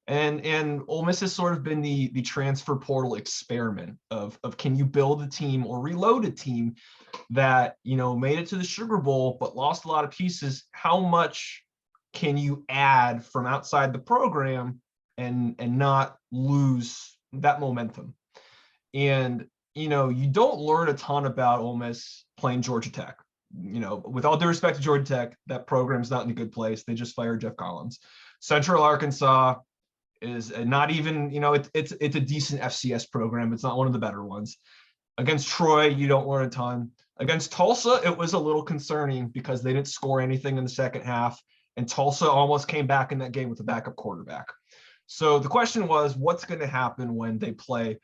And Ole Miss has sort of been the transfer portal experiment of can you build a team or reload a team that, made it to the Sugar Bowl, but lost a lot of pieces. How much can you add from outside the program and not lose that momentum? And, you don't learn a ton about Ole Miss playing Georgia Tech. With all due respect to Georgia Tech, that program's not in a good place. They just fired Jeff Collins. Central Arkansas is not even, it's a decent FCS program. It's not one of the better ones. Against Troy, you don't learn a ton. Against Tulsa, it was a little concerning because they didn't score anything in the second half, and Tulsa almost came back in that game with a backup quarterback. So the question was, what's going to happen when they play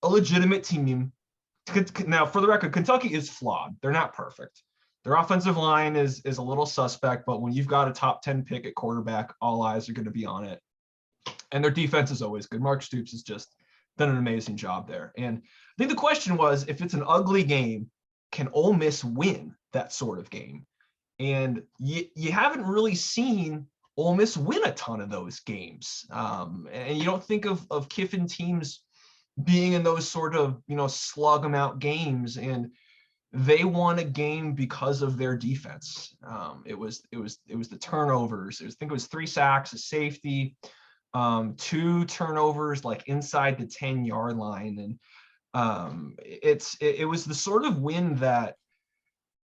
a legitimate team? Now, for the record, Kentucky is flawed. They're not perfect. Their offensive line is a little suspect, but when you've got a top 10 pick at quarterback, all eyes are going to be on it. And their defense is always good. Mark Stoops has just done an amazing job there. And I think the question was, if it's an ugly game, can Ole Miss win that sort of game? And you haven't really seen Ole Miss win a ton of those games. And you don't think of Kiffin teams being in those sort of, slug them out games. And they won a game because of their defense. It was the turnovers. I think it was 3 sacks, a safety, 2 turnovers like inside the 10-yard line. And it was the sort of win that,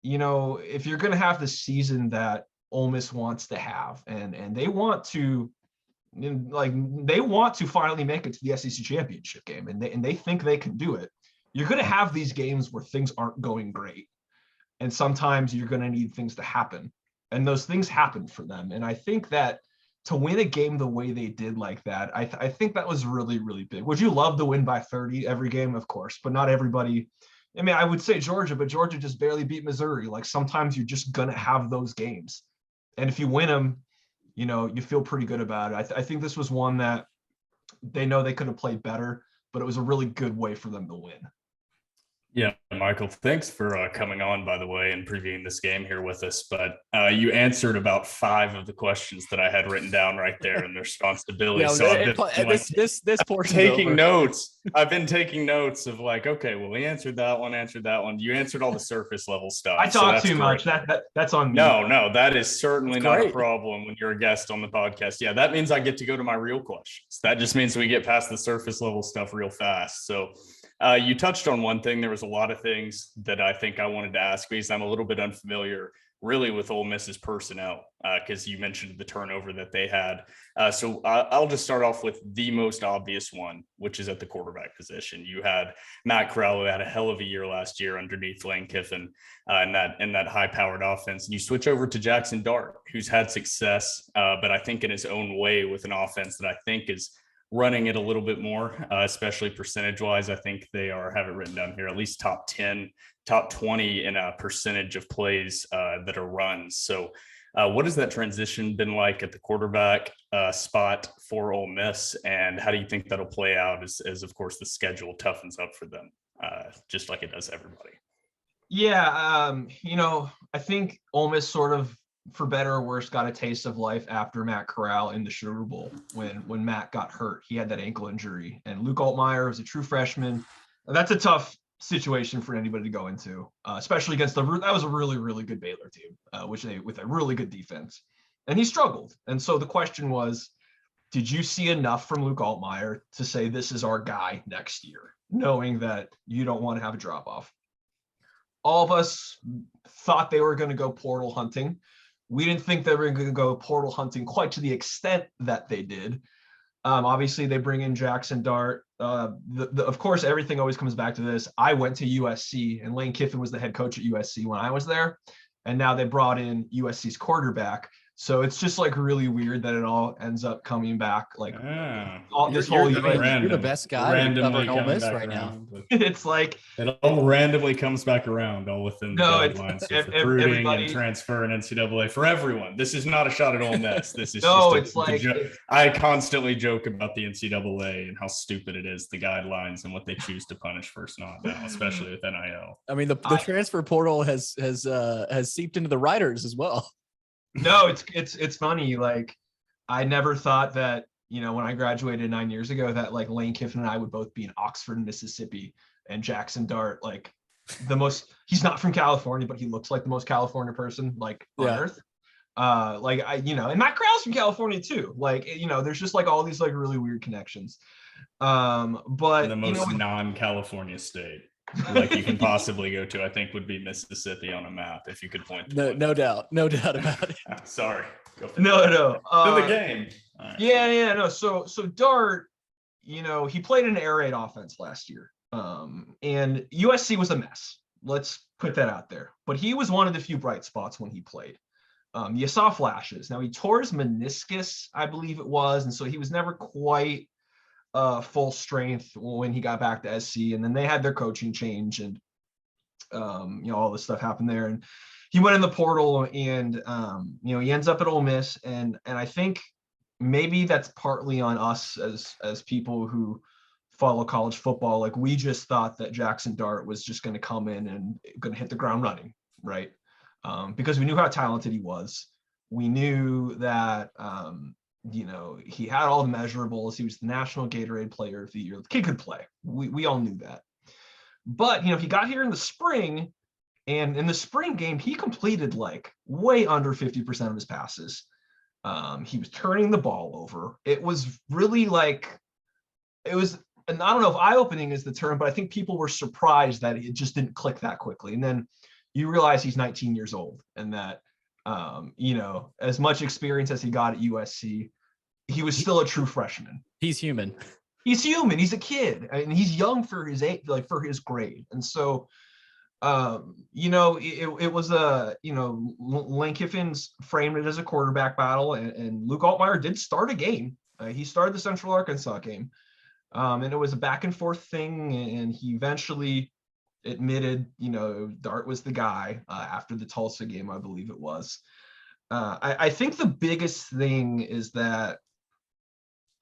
if you're going to have the season that Ole Miss wants to have, and they want to finally make it to the SEC championship game, and they think they can do it. You're going to have these games where things aren't going great. And sometimes you're going to need things to happen. And those things happened for them. And I think that to win a game the way they did like that, I think that was really, really big. Would you love to win by 30 every game? Of course, but not everybody. I mean, I would say Georgia, but Georgia just barely beat Missouri. Like, sometimes you're just going to have those games. And if you win them, you feel pretty good about it. I think this was one that they know they could have played better, but it was a really good way for them to win. Yeah, Michael, thanks for coming on, by the way, and previewing this game here with us. But you answered about 5 of the questions that I had written down right there in the responsibility. Yeah, so I've been this portion taking notes. I've been taking notes of like, okay, well, he answered that one. You answered all the surface level stuff. I talk too much. That's on me. No, that is certainly not a problem when you're a guest on the podcast. Yeah, that means I get to go to my real questions. That just means we get past the surface level stuff real fast. So you touched on one thing. There was a lot of things that I think I wanted to ask because I'm a little bit unfamiliar really with Ole Miss's personnel because you mentioned the turnover that they had. So I'll just start off with the most obvious one, which is at the quarterback position. You had Matt Corral, who had a hell of a year last year underneath Lane Kiffin in that high-powered offense. And you switch over to Jaxson Dart, who's had success, but I think in his own way with an offense that I think is running it a little bit more, especially percentage-wise. I think they have it written down here, at least top 10, top 20 in a percentage of plays that are runs. So what has that transition been like at the quarterback spot for Ole Miss? And how do you think that'll play out as of course, the schedule toughens up for them, just like it does everybody? Yeah, I think Ole Miss sort of, for better or worse, got a taste of life after Matt Corral in the Sugar Bowl when Matt got hurt. He had that ankle injury, and Luke Altmaier was a true freshman. That's a tough situation for anybody to go into, especially against that was a really, really good Baylor team, with a really good defense, and he struggled. And so the question was, did you see enough from Luke Altmaier to say this is our guy next year, knowing that you don't want to have a drop off? All of us thought they were going to go portal hunting. We didn't think they were going to go portal hunting quite to the extent that they did. Obviously, they bring in Jaxson Dart. Of course, everything always comes back to this. I went to USC, and Lane Kiffin was the head coach at USC when I was there. And now they brought in USC's quarterback. So it's just like really weird that it all ends up coming back. Like this whole you're the best guy covering Ole Miss right now. It's like it all randomly comes back around, all within the guidelines of recruiting and transfer and NCAA for everyone. This is not a shot at Ole Miss. This is I constantly joke about the NCAA and how stupid it is, the guidelines and what they choose to punish first not now, especially with NIL. I mean, the transfer portal has seeped into the writers as well. No, it's funny. Like, I never thought that, you know, when I graduated 9 years ago, that like Lane Kiffin and I would both be in Oxford, Mississippi, and Jaxson Dart, like he's not from California, but he looks like the most California person like on earth. And Matt Corral's from California too. Like, you know, there's just like all these like really weird connections. But the most non-California state like you can possibly go to, I think, would be Mississippi on a map if you could point to no doubt about it. Sorry. No. To the game. Right. Yeah. No. So Dart, you know, he played an air raid offense last year. And USC was a mess. Let's put that out there. But he was one of the few bright spots when he played. You saw flashes. Now he tore his meniscus, I believe it was, and so he was never quite full strength when he got back to SC, and then they had their coaching change, and all this stuff happened there, and he went in the portal, and he ends up at Ole Miss, and I think maybe that's partly on us as people who follow college football. Like, we just thought that Jaxson Dart was just going to come in and going to hit the ground running, right? Because we knew how talented he was. We knew that he had all the measurables. He was the National Gatorade Player of the Year. The kid could play. We all knew that. But, he got here in the spring, and in the spring game, he completed like way under 50% of his passes. He was turning the ball over. It was really and I don't know if eye-opening is the term, but I think people were surprised that it just didn't click that quickly. And then you realize he's 19 years old, and that as much experience as he got at USC, he was still a true freshman. He's human. He's human. He's a kid, and he's young for his age, like for his grade. And so, it was Lane Kiffin's framed it as a quarterback battle, and Luke Altmaier did start a game. He started the Central Arkansas game, and it was a back and forth thing, and he eventually admitted, Dart was the guy after the Tulsa game, I believe it was. I think the biggest thing is that,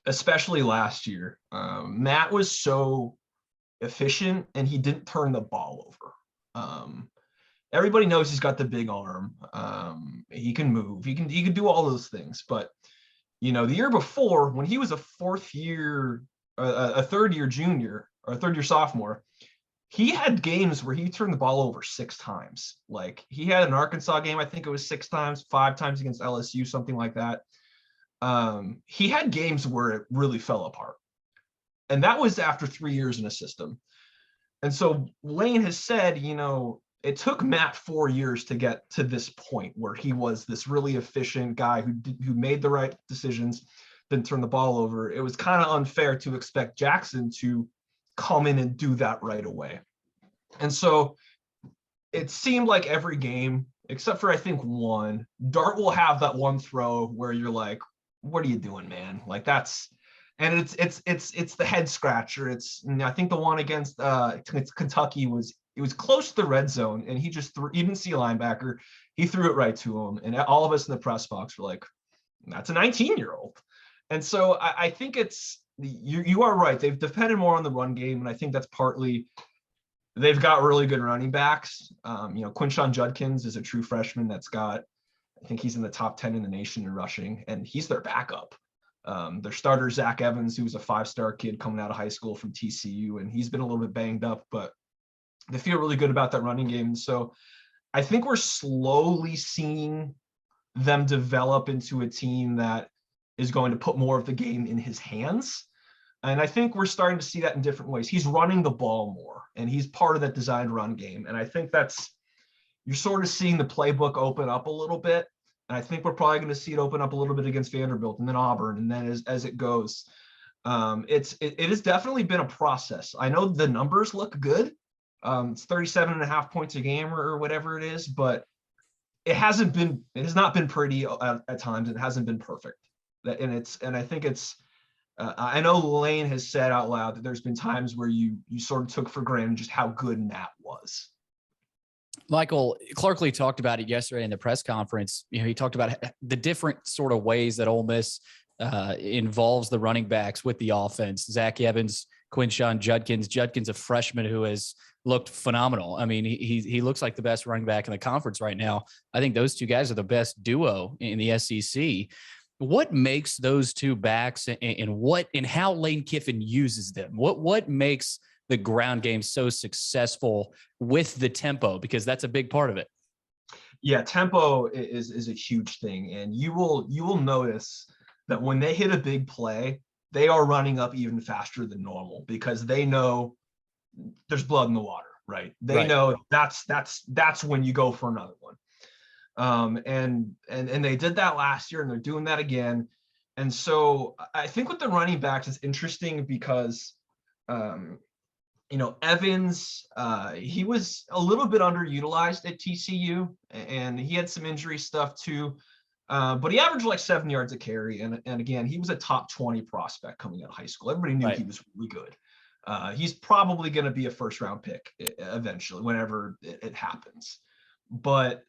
especially last year, Matt was so efficient and he didn't turn the ball over. Everybody knows he's got the big arm. He can move. He can do all those things. But, the year before, when he was a third-year junior or a third-year sophomore, he had games where he turned the ball over 6 times. Like, he had an Arkansas game, I think it was 6 times, 5 times against LSU, something like that. He had games where it really fell apart. And that was after 3 years in a system. And so Lane has said, it took Matt 4 years to get to this point where he was this really efficient guy who made the right decisions, didn't turn the ball over. It was kind of unfair to expect Jaxson to come in and do that right away. And so it seemed like every game, except for I think one, Dart will have that one throw where you're like, what are you doing, man? Like, it's the head scratcher. I think the one against Kentucky it was close to the red zone, and he just threw, he didn't see a linebacker. He threw it right to him. And all of us in the press box were like, that's a 19-year-old. And so I think you are right. They've depended more on the run game, and I think that's partly they've got really good running backs. Quinshon Judkins is a true freshman I think he's in the top 10 in the nation in rushing, and he's their backup. Their starter, Zach Evans, who was a 5-star kid coming out of high school from TCU, and he's been a little bit banged up, but they feel really good about that running game. So I think we're slowly seeing them develop into a team that is going to put more of the game in his hands. And I think we're starting to see that in different ways. He's running the ball more, and he's part of that designed run game. And I think you're sort of seeing the playbook open up a little bit. And I think we're probably going to see it open up a little bit against Vanderbilt and then Auburn. And then as it goes, it has definitely been a process. I know the numbers look good. It's 37.5 points a game or whatever it is, but it has not been pretty at times. It hasn't been perfect. And I think I know Lane has said out loud that there's been times where you sort of took for granted just how good Matt was. Michael Clarkley talked about it yesterday in the press conference. He talked about the different sort of ways that Ole Miss involves the running backs with the offense. Zach Evans, Quinshon Judkins, a freshman who has looked phenomenal. I mean, he looks like the best running back in the conference right now. I think those two guys are the best duo in the SEC. What makes those two backs and how Lane Kiffin uses them? What makes the ground game so successful with the tempo? Because that's a big part of it. Yeah, tempo is a huge thing. And you will notice that when they hit a big play, they are running up even faster than normal because they know there's blood in the water, right? They know that's when you go for another one. And they did that last year and they're doing that again. And so I think with the running backs, it's interesting because, Evans, he was a little bit underutilized at TCU and he had some injury stuff too. But he averaged like 7 yards a carry. And again, he was a top 20 prospect coming out of high school. Everybody knew he was really good. He's probably going to be a first round pick eventually, whenever it happens. But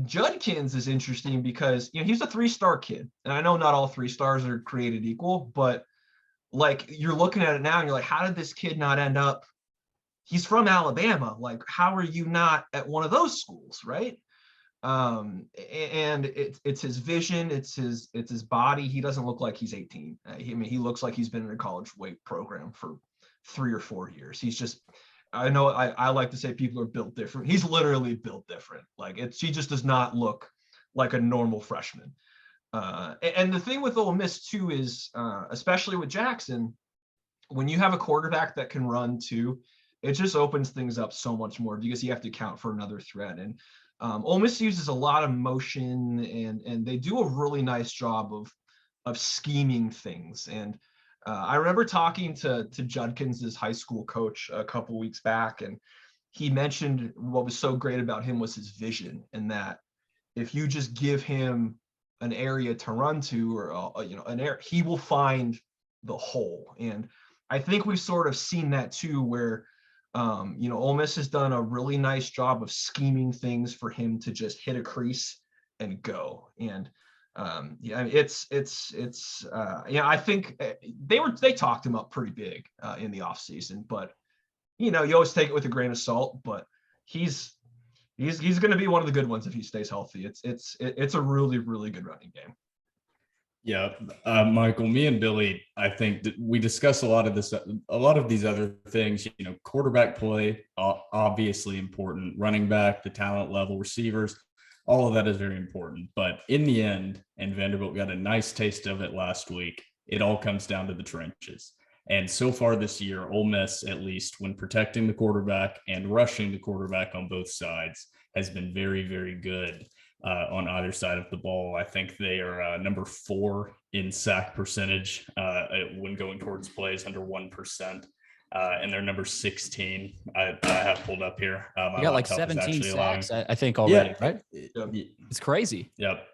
Judkins is interesting because, he's a 3-star kid. And I know not all 3-stars are created equal, but like you're looking at it now and you're like, how did this kid not end up? He's from Alabama. Like, how are you not at one of those schools? Right. And it's his vision. It's his body. He doesn't look like he's 18. He looks like he's been in a college weight program for 3 or 4 years. He's just, I know I like to say people are built different. He's literally built different. Like he just does not look like a normal freshman. And the thing with Ole Miss too is, especially with Jaxson, when you have a quarterback that can run too, it just opens things up so much more because you have to account for another threat. And Ole Miss uses a lot of motion and they do a really nice job of scheming things. And I remember talking to Judkins, his high school coach, a couple weeks back, and he mentioned what was so great about him was his vision, and that if you just give him an area to run to, or an area, he will find the hole. And I think we've sort of seen that too, where Ole Miss has done a really nice job of scheming things for him to just hit a crease and go. And I think they talked him up pretty big in the offseason, but you always take it with a grain of salt. But he's going to be one of the good ones if he stays healthy. It's a really, really good running game. Yeah, Michael, me and Billy, I think that we discuss a lot of these other things. Quarterback play, obviously important. Running back, the talent level, receivers. All of that is very important. But in the end, and Vanderbilt got a nice taste of it last week, it all comes down to the trenches. And so far this year, Ole Miss, at least when protecting the quarterback and rushing the quarterback on both sides, has been very, very good on either side of the ball. I think they are number 4 in sack percentage when going towards plays, under 1%. And they're number 16. I have pulled up here. You got like 17 sacks, I think, already, right? It's crazy. Yep.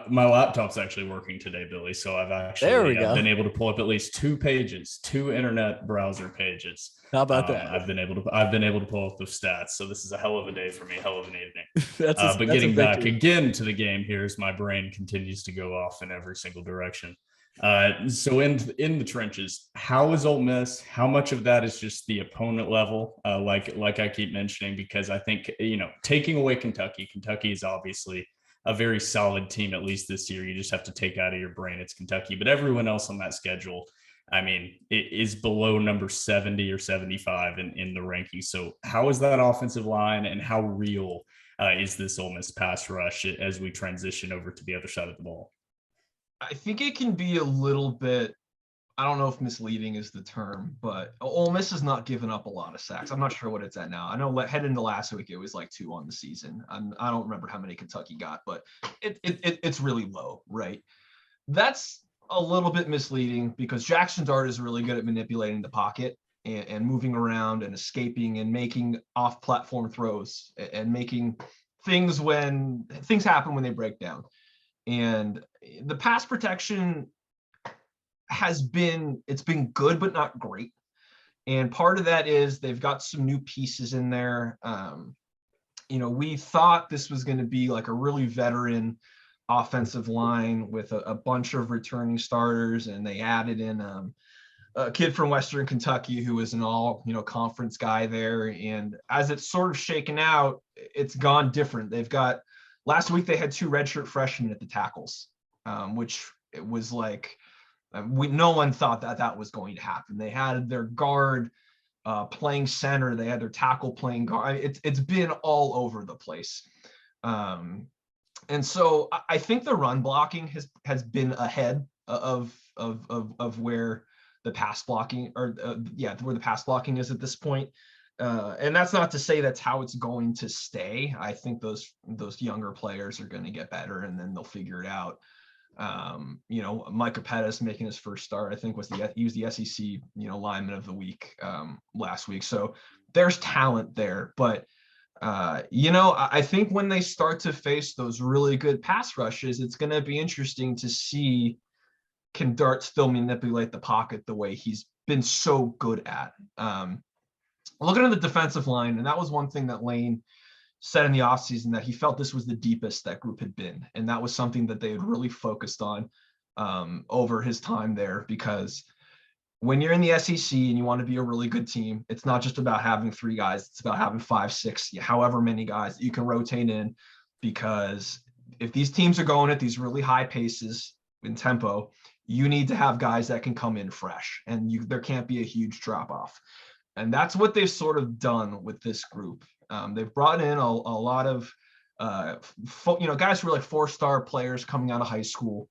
My laptop's actually working today, Billy. So I've actually been able to pull up at least 2 pages, 2 internet browser pages. How about that? I've been able to pull up those stats. So this is a hell of a day for me, hell of an evening. But getting back again to the game here, as my brain continues to go off in every single direction. So in the trenches, how is Ole Miss? How much of that is just the opponent level? Like I keep mentioning, because I think, taking away Kentucky is obviously a very solid team, at least this year. You just have to take out of your brain it's Kentucky, but everyone else on that schedule, I mean, it is below number 70 or 75 in the rankings. So how is that offensive line, and how real is this Ole Miss pass rush as we transition over to the other side of the ball? I think it can be a little bit I don't know if misleading is the term, but Ole Miss has not given up a lot of sacks. I'm not sure what it's at now. I know heading into last week, it was like 2 on the season. I don't remember how many Kentucky got, but it's really low, right? That's a little bit misleading because Jaxson Dart is really good at manipulating the pocket and moving around and escaping and making off-platform throws and making things when things happen when they break down. And the pass protection it's been good, but not great. And part of that is they've got some new pieces in there. We thought this was going to be like a really veteran offensive line with a bunch of returning starters, and they added in a kid from Western Kentucky who was an all conference guy there. And as it's sort of shaken out, it's gone different. Last week they had 2 redshirt freshmen at the tackles, which it was like no one thought that was going to happen. They had their guard playing center, they had their tackle playing guard. It's been all over the place. And so I think the run blocking has been ahead of where the pass blocking where the pass blocking is at this point. And that's not to say that's how it's going to stay. I think those younger players are going to get better, and then they'll figure it out. Micah Pettis making his first start, I think he was the SEC lineman of the week last week. So there's talent there, but I think when they start to face those really good pass rushes, it's going to be interesting to see, can Dart still manipulate the pocket the way he's been so good at. Looking at the defensive line, and that was one thing that Lane said in the offseason, that he felt this was the deepest that group had been. And that was something that they had really focused on over his time there, because when you're in the SEC and you want to be a really good team, it's not just about having 3 guys. It's about having 5, 6, however many guys that you can rotate in, because if these teams are going at these really high paces in tempo, you need to have guys that can come in fresh, and there can't be a huge drop off. And that's what they've sort of done with this group. They've brought in a lot of, guys who are like 4-star players coming out of high school.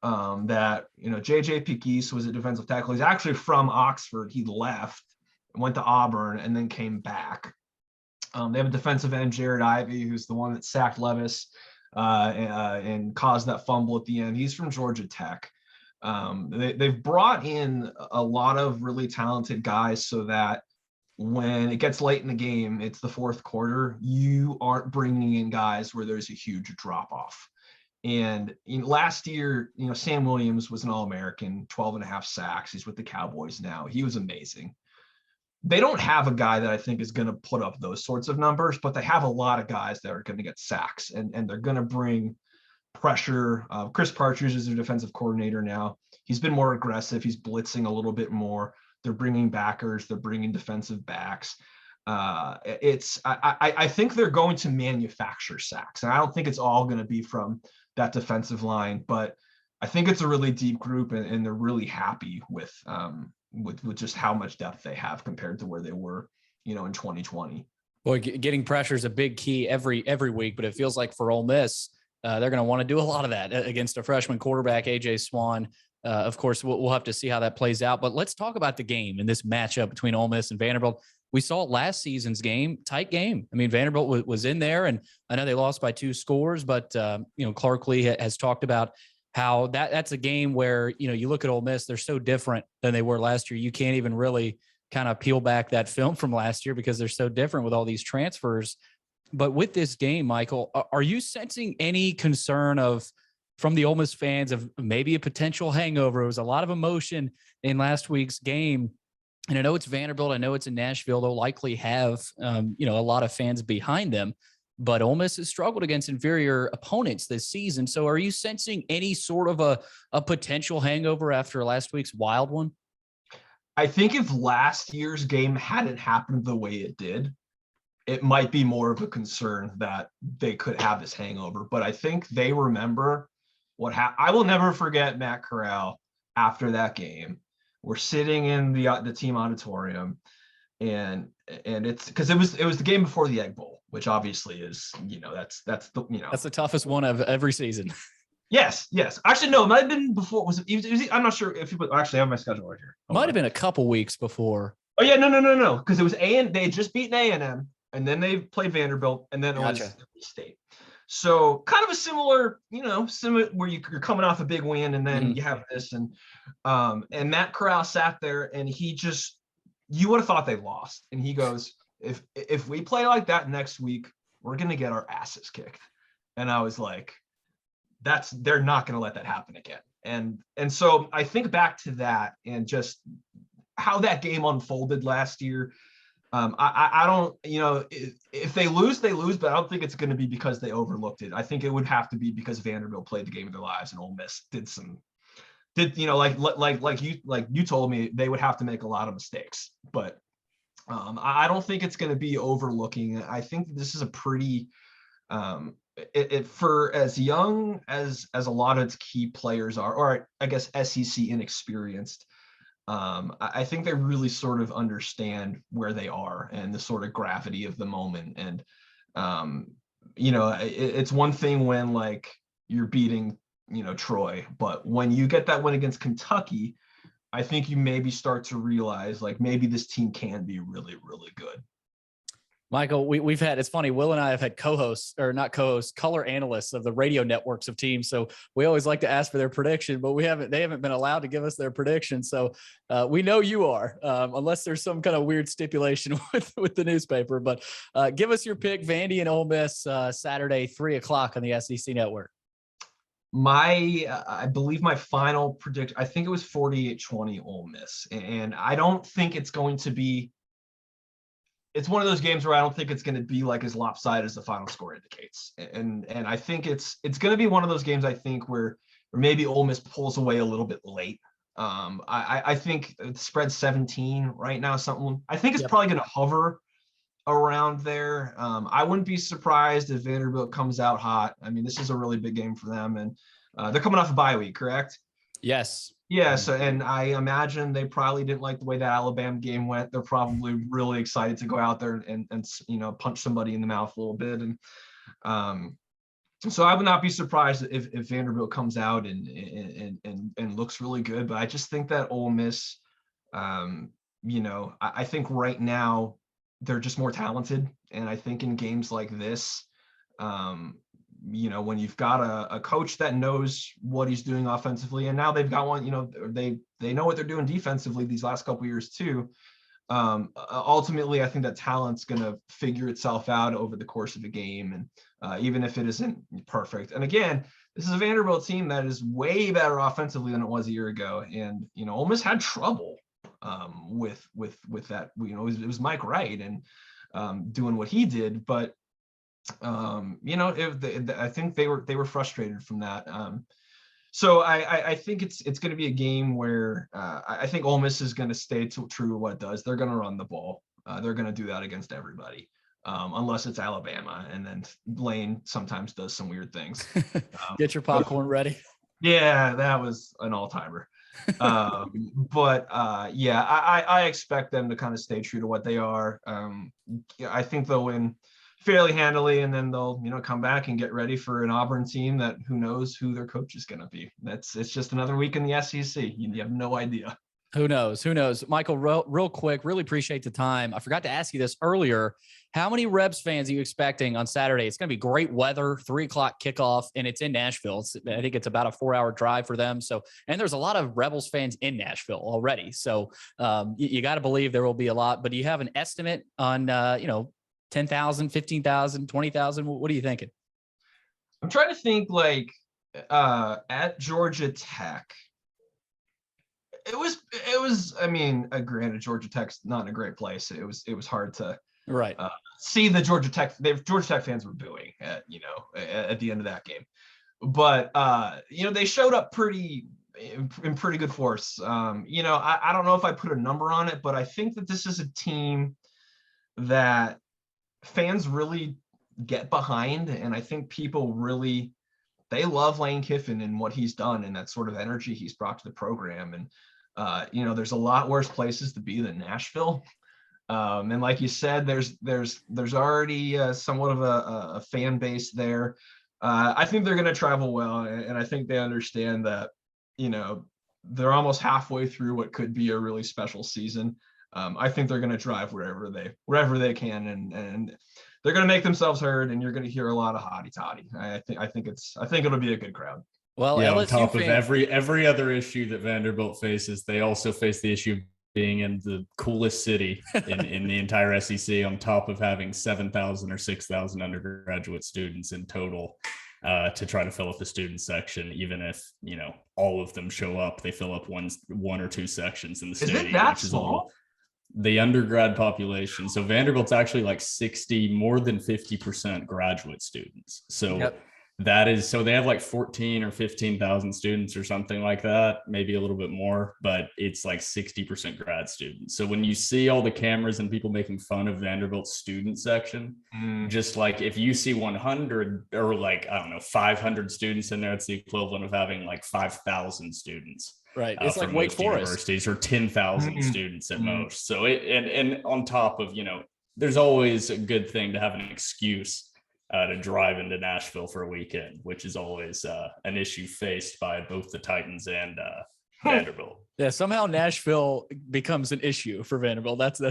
JJ Pegues was a defensive tackle. He's actually from Oxford. He left, went to Auburn, and then came back. They have a defensive end, Jared Ivey, who's the one that sacked Levis and caused that fumble at the end. He's from Georgia Tech. They've brought in a lot of really talented guys so that when it gets late in the game, it's the fourth quarter, you aren't bringing in guys where there's a huge drop off. And last year, Sam Williams was an All-American, 12.5 sacks. He's with the Cowboys now. He was amazing. They don't have a guy that I think is going to put up those sorts of numbers, but they have a lot of guys that are going to get sacks, and they're going to bring pressure. Chris Partridge is their defensive coordinator now. He's been more aggressive. He's blitzing a little bit more. They're bringing backers. They're bringing defensive backs. I think they're going to manufacture sacks, and I don't think it's all going to be from that defensive line, but I think it's a really deep group, and they're really happy with just how much depth they have compared to where they were, in 2020. Boy, getting pressure is a big key every week, but it feels like for Ole Miss, they're going to want to do a lot of that against a freshman quarterback, AJ Swan. Of course, we'll have to see how that plays out. But let's talk about the game and this matchup between Ole Miss and Vanderbilt. We saw last season's game, tight game. I mean, Vanderbilt was in there, and I know they lost by 2 scores, but Clark Lee has talked about how that's a game where you look at Ole Miss, they're so different than they were last year. You can't even really kind of peel back that film from last year because they're so different with all these transfers. But with this game, Michael, are you sensing any concern from the Ole Miss fans of maybe a potential hangover? It was a lot of emotion in last week's game. And I know it's Vanderbilt. I know it's in Nashville. They'll likely have, a lot of fans behind them. But Ole Miss has struggled against inferior opponents this season. So are you sensing any sort of a potential hangover after last week's wild one? I think if last year's game hadn't happened the way it did, it might be more of a concern that they could have this hangover. But I think they remember what happened. I will never forget Matt Corral after that game. We're sitting in the team auditorium, and it's because it was the game before the Egg Bowl, which obviously is that's the toughest one of every season. Yes. Actually, no, it might have been before. Was it, I'm not sure if you actually have my schedule right here. Might have been a couple weeks before. Oh yeah, no. Because it was they had just beaten A&M, and then they played Vanderbilt, and then it was State. So kind of a similar where you're coming off a big win, and then you have this, and Matt Corral sat there, and you would have thought they lost, and he goes, if we play like that next week, we're gonna get our asses kicked, and I was like, they're not gonna let that happen again, and so I think back to that and just how that game unfolded last year. I don't, if they lose, they lose, but I don't think it's going to be because they overlooked it. I think it would have to be because Vanderbilt played the game of their lives and Ole Miss like you told me, they would have to make a lot of mistakes. But I don't think it's going to be overlooking. I think this is a pretty for as young as a lot of its key players are, or I guess SEC inexperienced. I think they really sort of understand where they are and the sort of gravity of the moment. And, it's one thing when like you're beating, Troy, but when you get that win against Kentucky, I think you maybe start to realize like maybe this team can be really, really good. Michael, we've had, it's funny, Will and I have had co-hosts, or not co-hosts, color analysts of the radio networks of teams. So we always like to ask for their prediction, but they haven't been allowed to give us their prediction. So we know you are, unless there's some kind of weird stipulation with the newspaper. But give us your pick, Vandy and Ole Miss, Saturday, 3:00 on the SEC network. I believe my final prediction, I think it was 48-20 Ole Miss. And I don't think it's going to be, it's one of those games where I don't think it's going to be like as lopsided as the final score indicates. And I think it's going to be one of those games, I think, where maybe Ole Miss pulls away a little bit late. I think the spread's 17 right now, something. I think it's probably going to hover around there. I wouldn't be surprised if Vanderbilt comes out hot. I mean, this is a really big game for them, and they're coming off a bye week, correct? Yes. Yeah, so and I imagine they probably didn't like the way that Alabama game went. They're probably really excited to go out there and punch somebody in the mouth a little bit. And so I would not be surprised if Vanderbilt comes out and looks really good. But I just think that Ole Miss, I think right now they're just more talented. And I think in games like this, when you've got a coach that knows what he's doing offensively, and now they've got one, they know what they're doing defensively these last couple of years too. Ultimately, I think that talent's going to figure itself out over the course of the game. And even if it isn't perfect. And again, this is a Vanderbilt team that is way better offensively than it was a year ago. And, Ole Miss had trouble with that, it was Mike Wright and doing what he did, but I think they were frustrated from that. So I think it's going to be a game where I think Ole Miss is going to stay true to what it does. They're going to run the ball. They're going to do that against everybody, unless it's Alabama, and then Lane sometimes does some weird things. Get your popcorn ready. Yeah, that was an all-timer. I expect them to kind of stay true to what they are. I think they'll win fairly handily, and then they'll come back and get ready for an Auburn team that who knows who their coach is going to be. It's just another week in the SEC. You have no idea. Who knows? Michael, real quick, really appreciate the time. I forgot to ask you this earlier. How many Rebs fans are you expecting on Saturday? It's going to be great weather, 3:00 kickoff, and it's in Nashville. I think it's about a 4-hour drive for them. So, and there's a lot of Rebels fans in Nashville already. So you got to believe there will be a lot, but do you have an estimate on, 10,000, 15,000, 20,000? What are you thinking? I'm trying to think at Georgia Tech. It was, granted, Georgia Tech's not in a great place. It was hard to see the Georgia Tech fans were booing at the end of that game. But, they showed up in pretty good force. I don't know if I put a number on it, but I think that this is a team that fans really get behind. And I think people really, they love Lane Kiffin and what he's done and that sort of energy he's brought to the program. And, there's a lot worse places to be than Nashville. And like you said, there's already somewhat of a fan base there. I think they're going to travel well, and I think they understand that, they're almost halfway through what could be a really special season. I think they're going to drive wherever they can, and they're going to make themselves heard, and you're going to hear a lot of Hotty Toddy. I think it'll be a good crowd. Well, yeah, on top of every other issue that Vanderbilt faces, they also face the issue of being in the coolest city in the entire SEC, on top of having 7,000 or 6,000 undergraduate students in total to try to fill up the student section. Even if, all of them show up, they fill up one or two sections in the stadium. Is it that small? The undergrad population. So Vanderbilt's actually like more than 50% graduate students. So yep. That is, so they have like 14 or 15,000 students or something like that, maybe a little bit more, but it's like 60% grad students. So when you see all the cameras and people making fun of Vanderbilt's student section, just like if you see 100 or like, I don't know, 500 students in there, it's the equivalent of having like 5,000 students. Right. It's like Wake Forest universities, or 10,000 students at most. So and on top of, there's always a good thing to have an excuse to drive into Nashville for a weekend, which is always an issue faced by both the Titans and Vanderbilt. Yeah, somehow Nashville becomes an issue for Vanderbilt. That's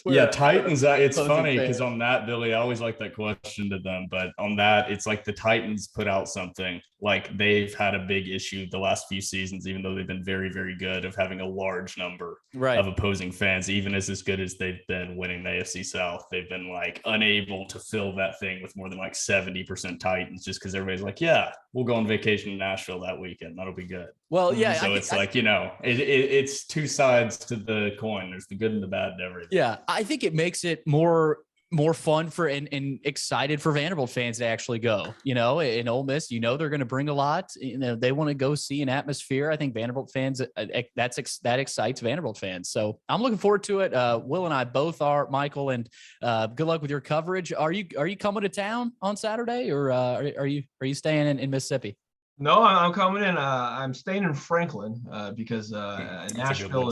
where. Yeah, Titans. It's funny because on that, Billy, I always like that question to them, but on that, it's like the Titans put out something like they've had a big issue the last few seasons, even though they've been very, very good, of having a large number of opposing fans. Even as good as they've been winning the AFC South, they've been like unable to fill that thing with more than like 70% Titans, just because everybody's like, yeah, we'll go on vacation in Nashville that weekend. That'll be good. Well, yeah. So it's two sides to the coin. There's the good and the bad and everything. Yeah, I think it makes it more fun for and excited for Vanderbilt fans to actually go. In Ole Miss, they're going to bring a lot. They want to go see an atmosphere. I think Vanderbilt fans, that excites Vanderbilt fans. So I'm looking forward to it. Will and I both are, Michael, and good luck with your coverage. Are you coming to town on Saturday, or are you staying in Mississippi? No, I'm coming in. I'm staying in Franklin because Nashville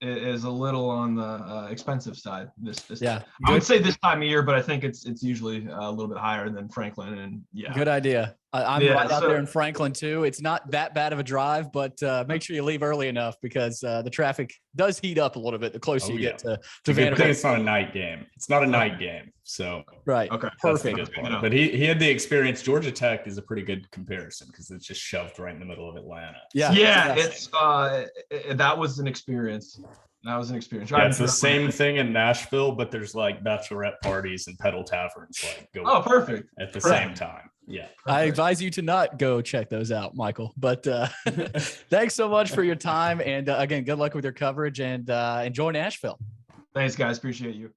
is a little on the expensive side. This yeah, I would say this time of year, but I think it's usually a little bit higher than Franklin. And yeah, good idea. I'm right out there in Franklin too. It's not that bad of a drive, but make sure you leave early enough because the traffic does heat up a little bit the closer you get to Vanderbilt. It's not a night game. It's not a night game. So right. Okay. Perfect. But he had the experience. Georgia Tech is a pretty good comparison because it's just shoved right in the middle of Atlanta. Yeah. Yeah. It's that was an experience. Yeah, it's the same thing in Nashville, but there's like bachelorette parties and pedal taverns perfect at the same time. Yeah. Perfect. I advise you to not go check those out, Michael. But thanks so much for your time. And again, good luck with your coverage and enjoy Nashville. Thanks, guys. Appreciate you.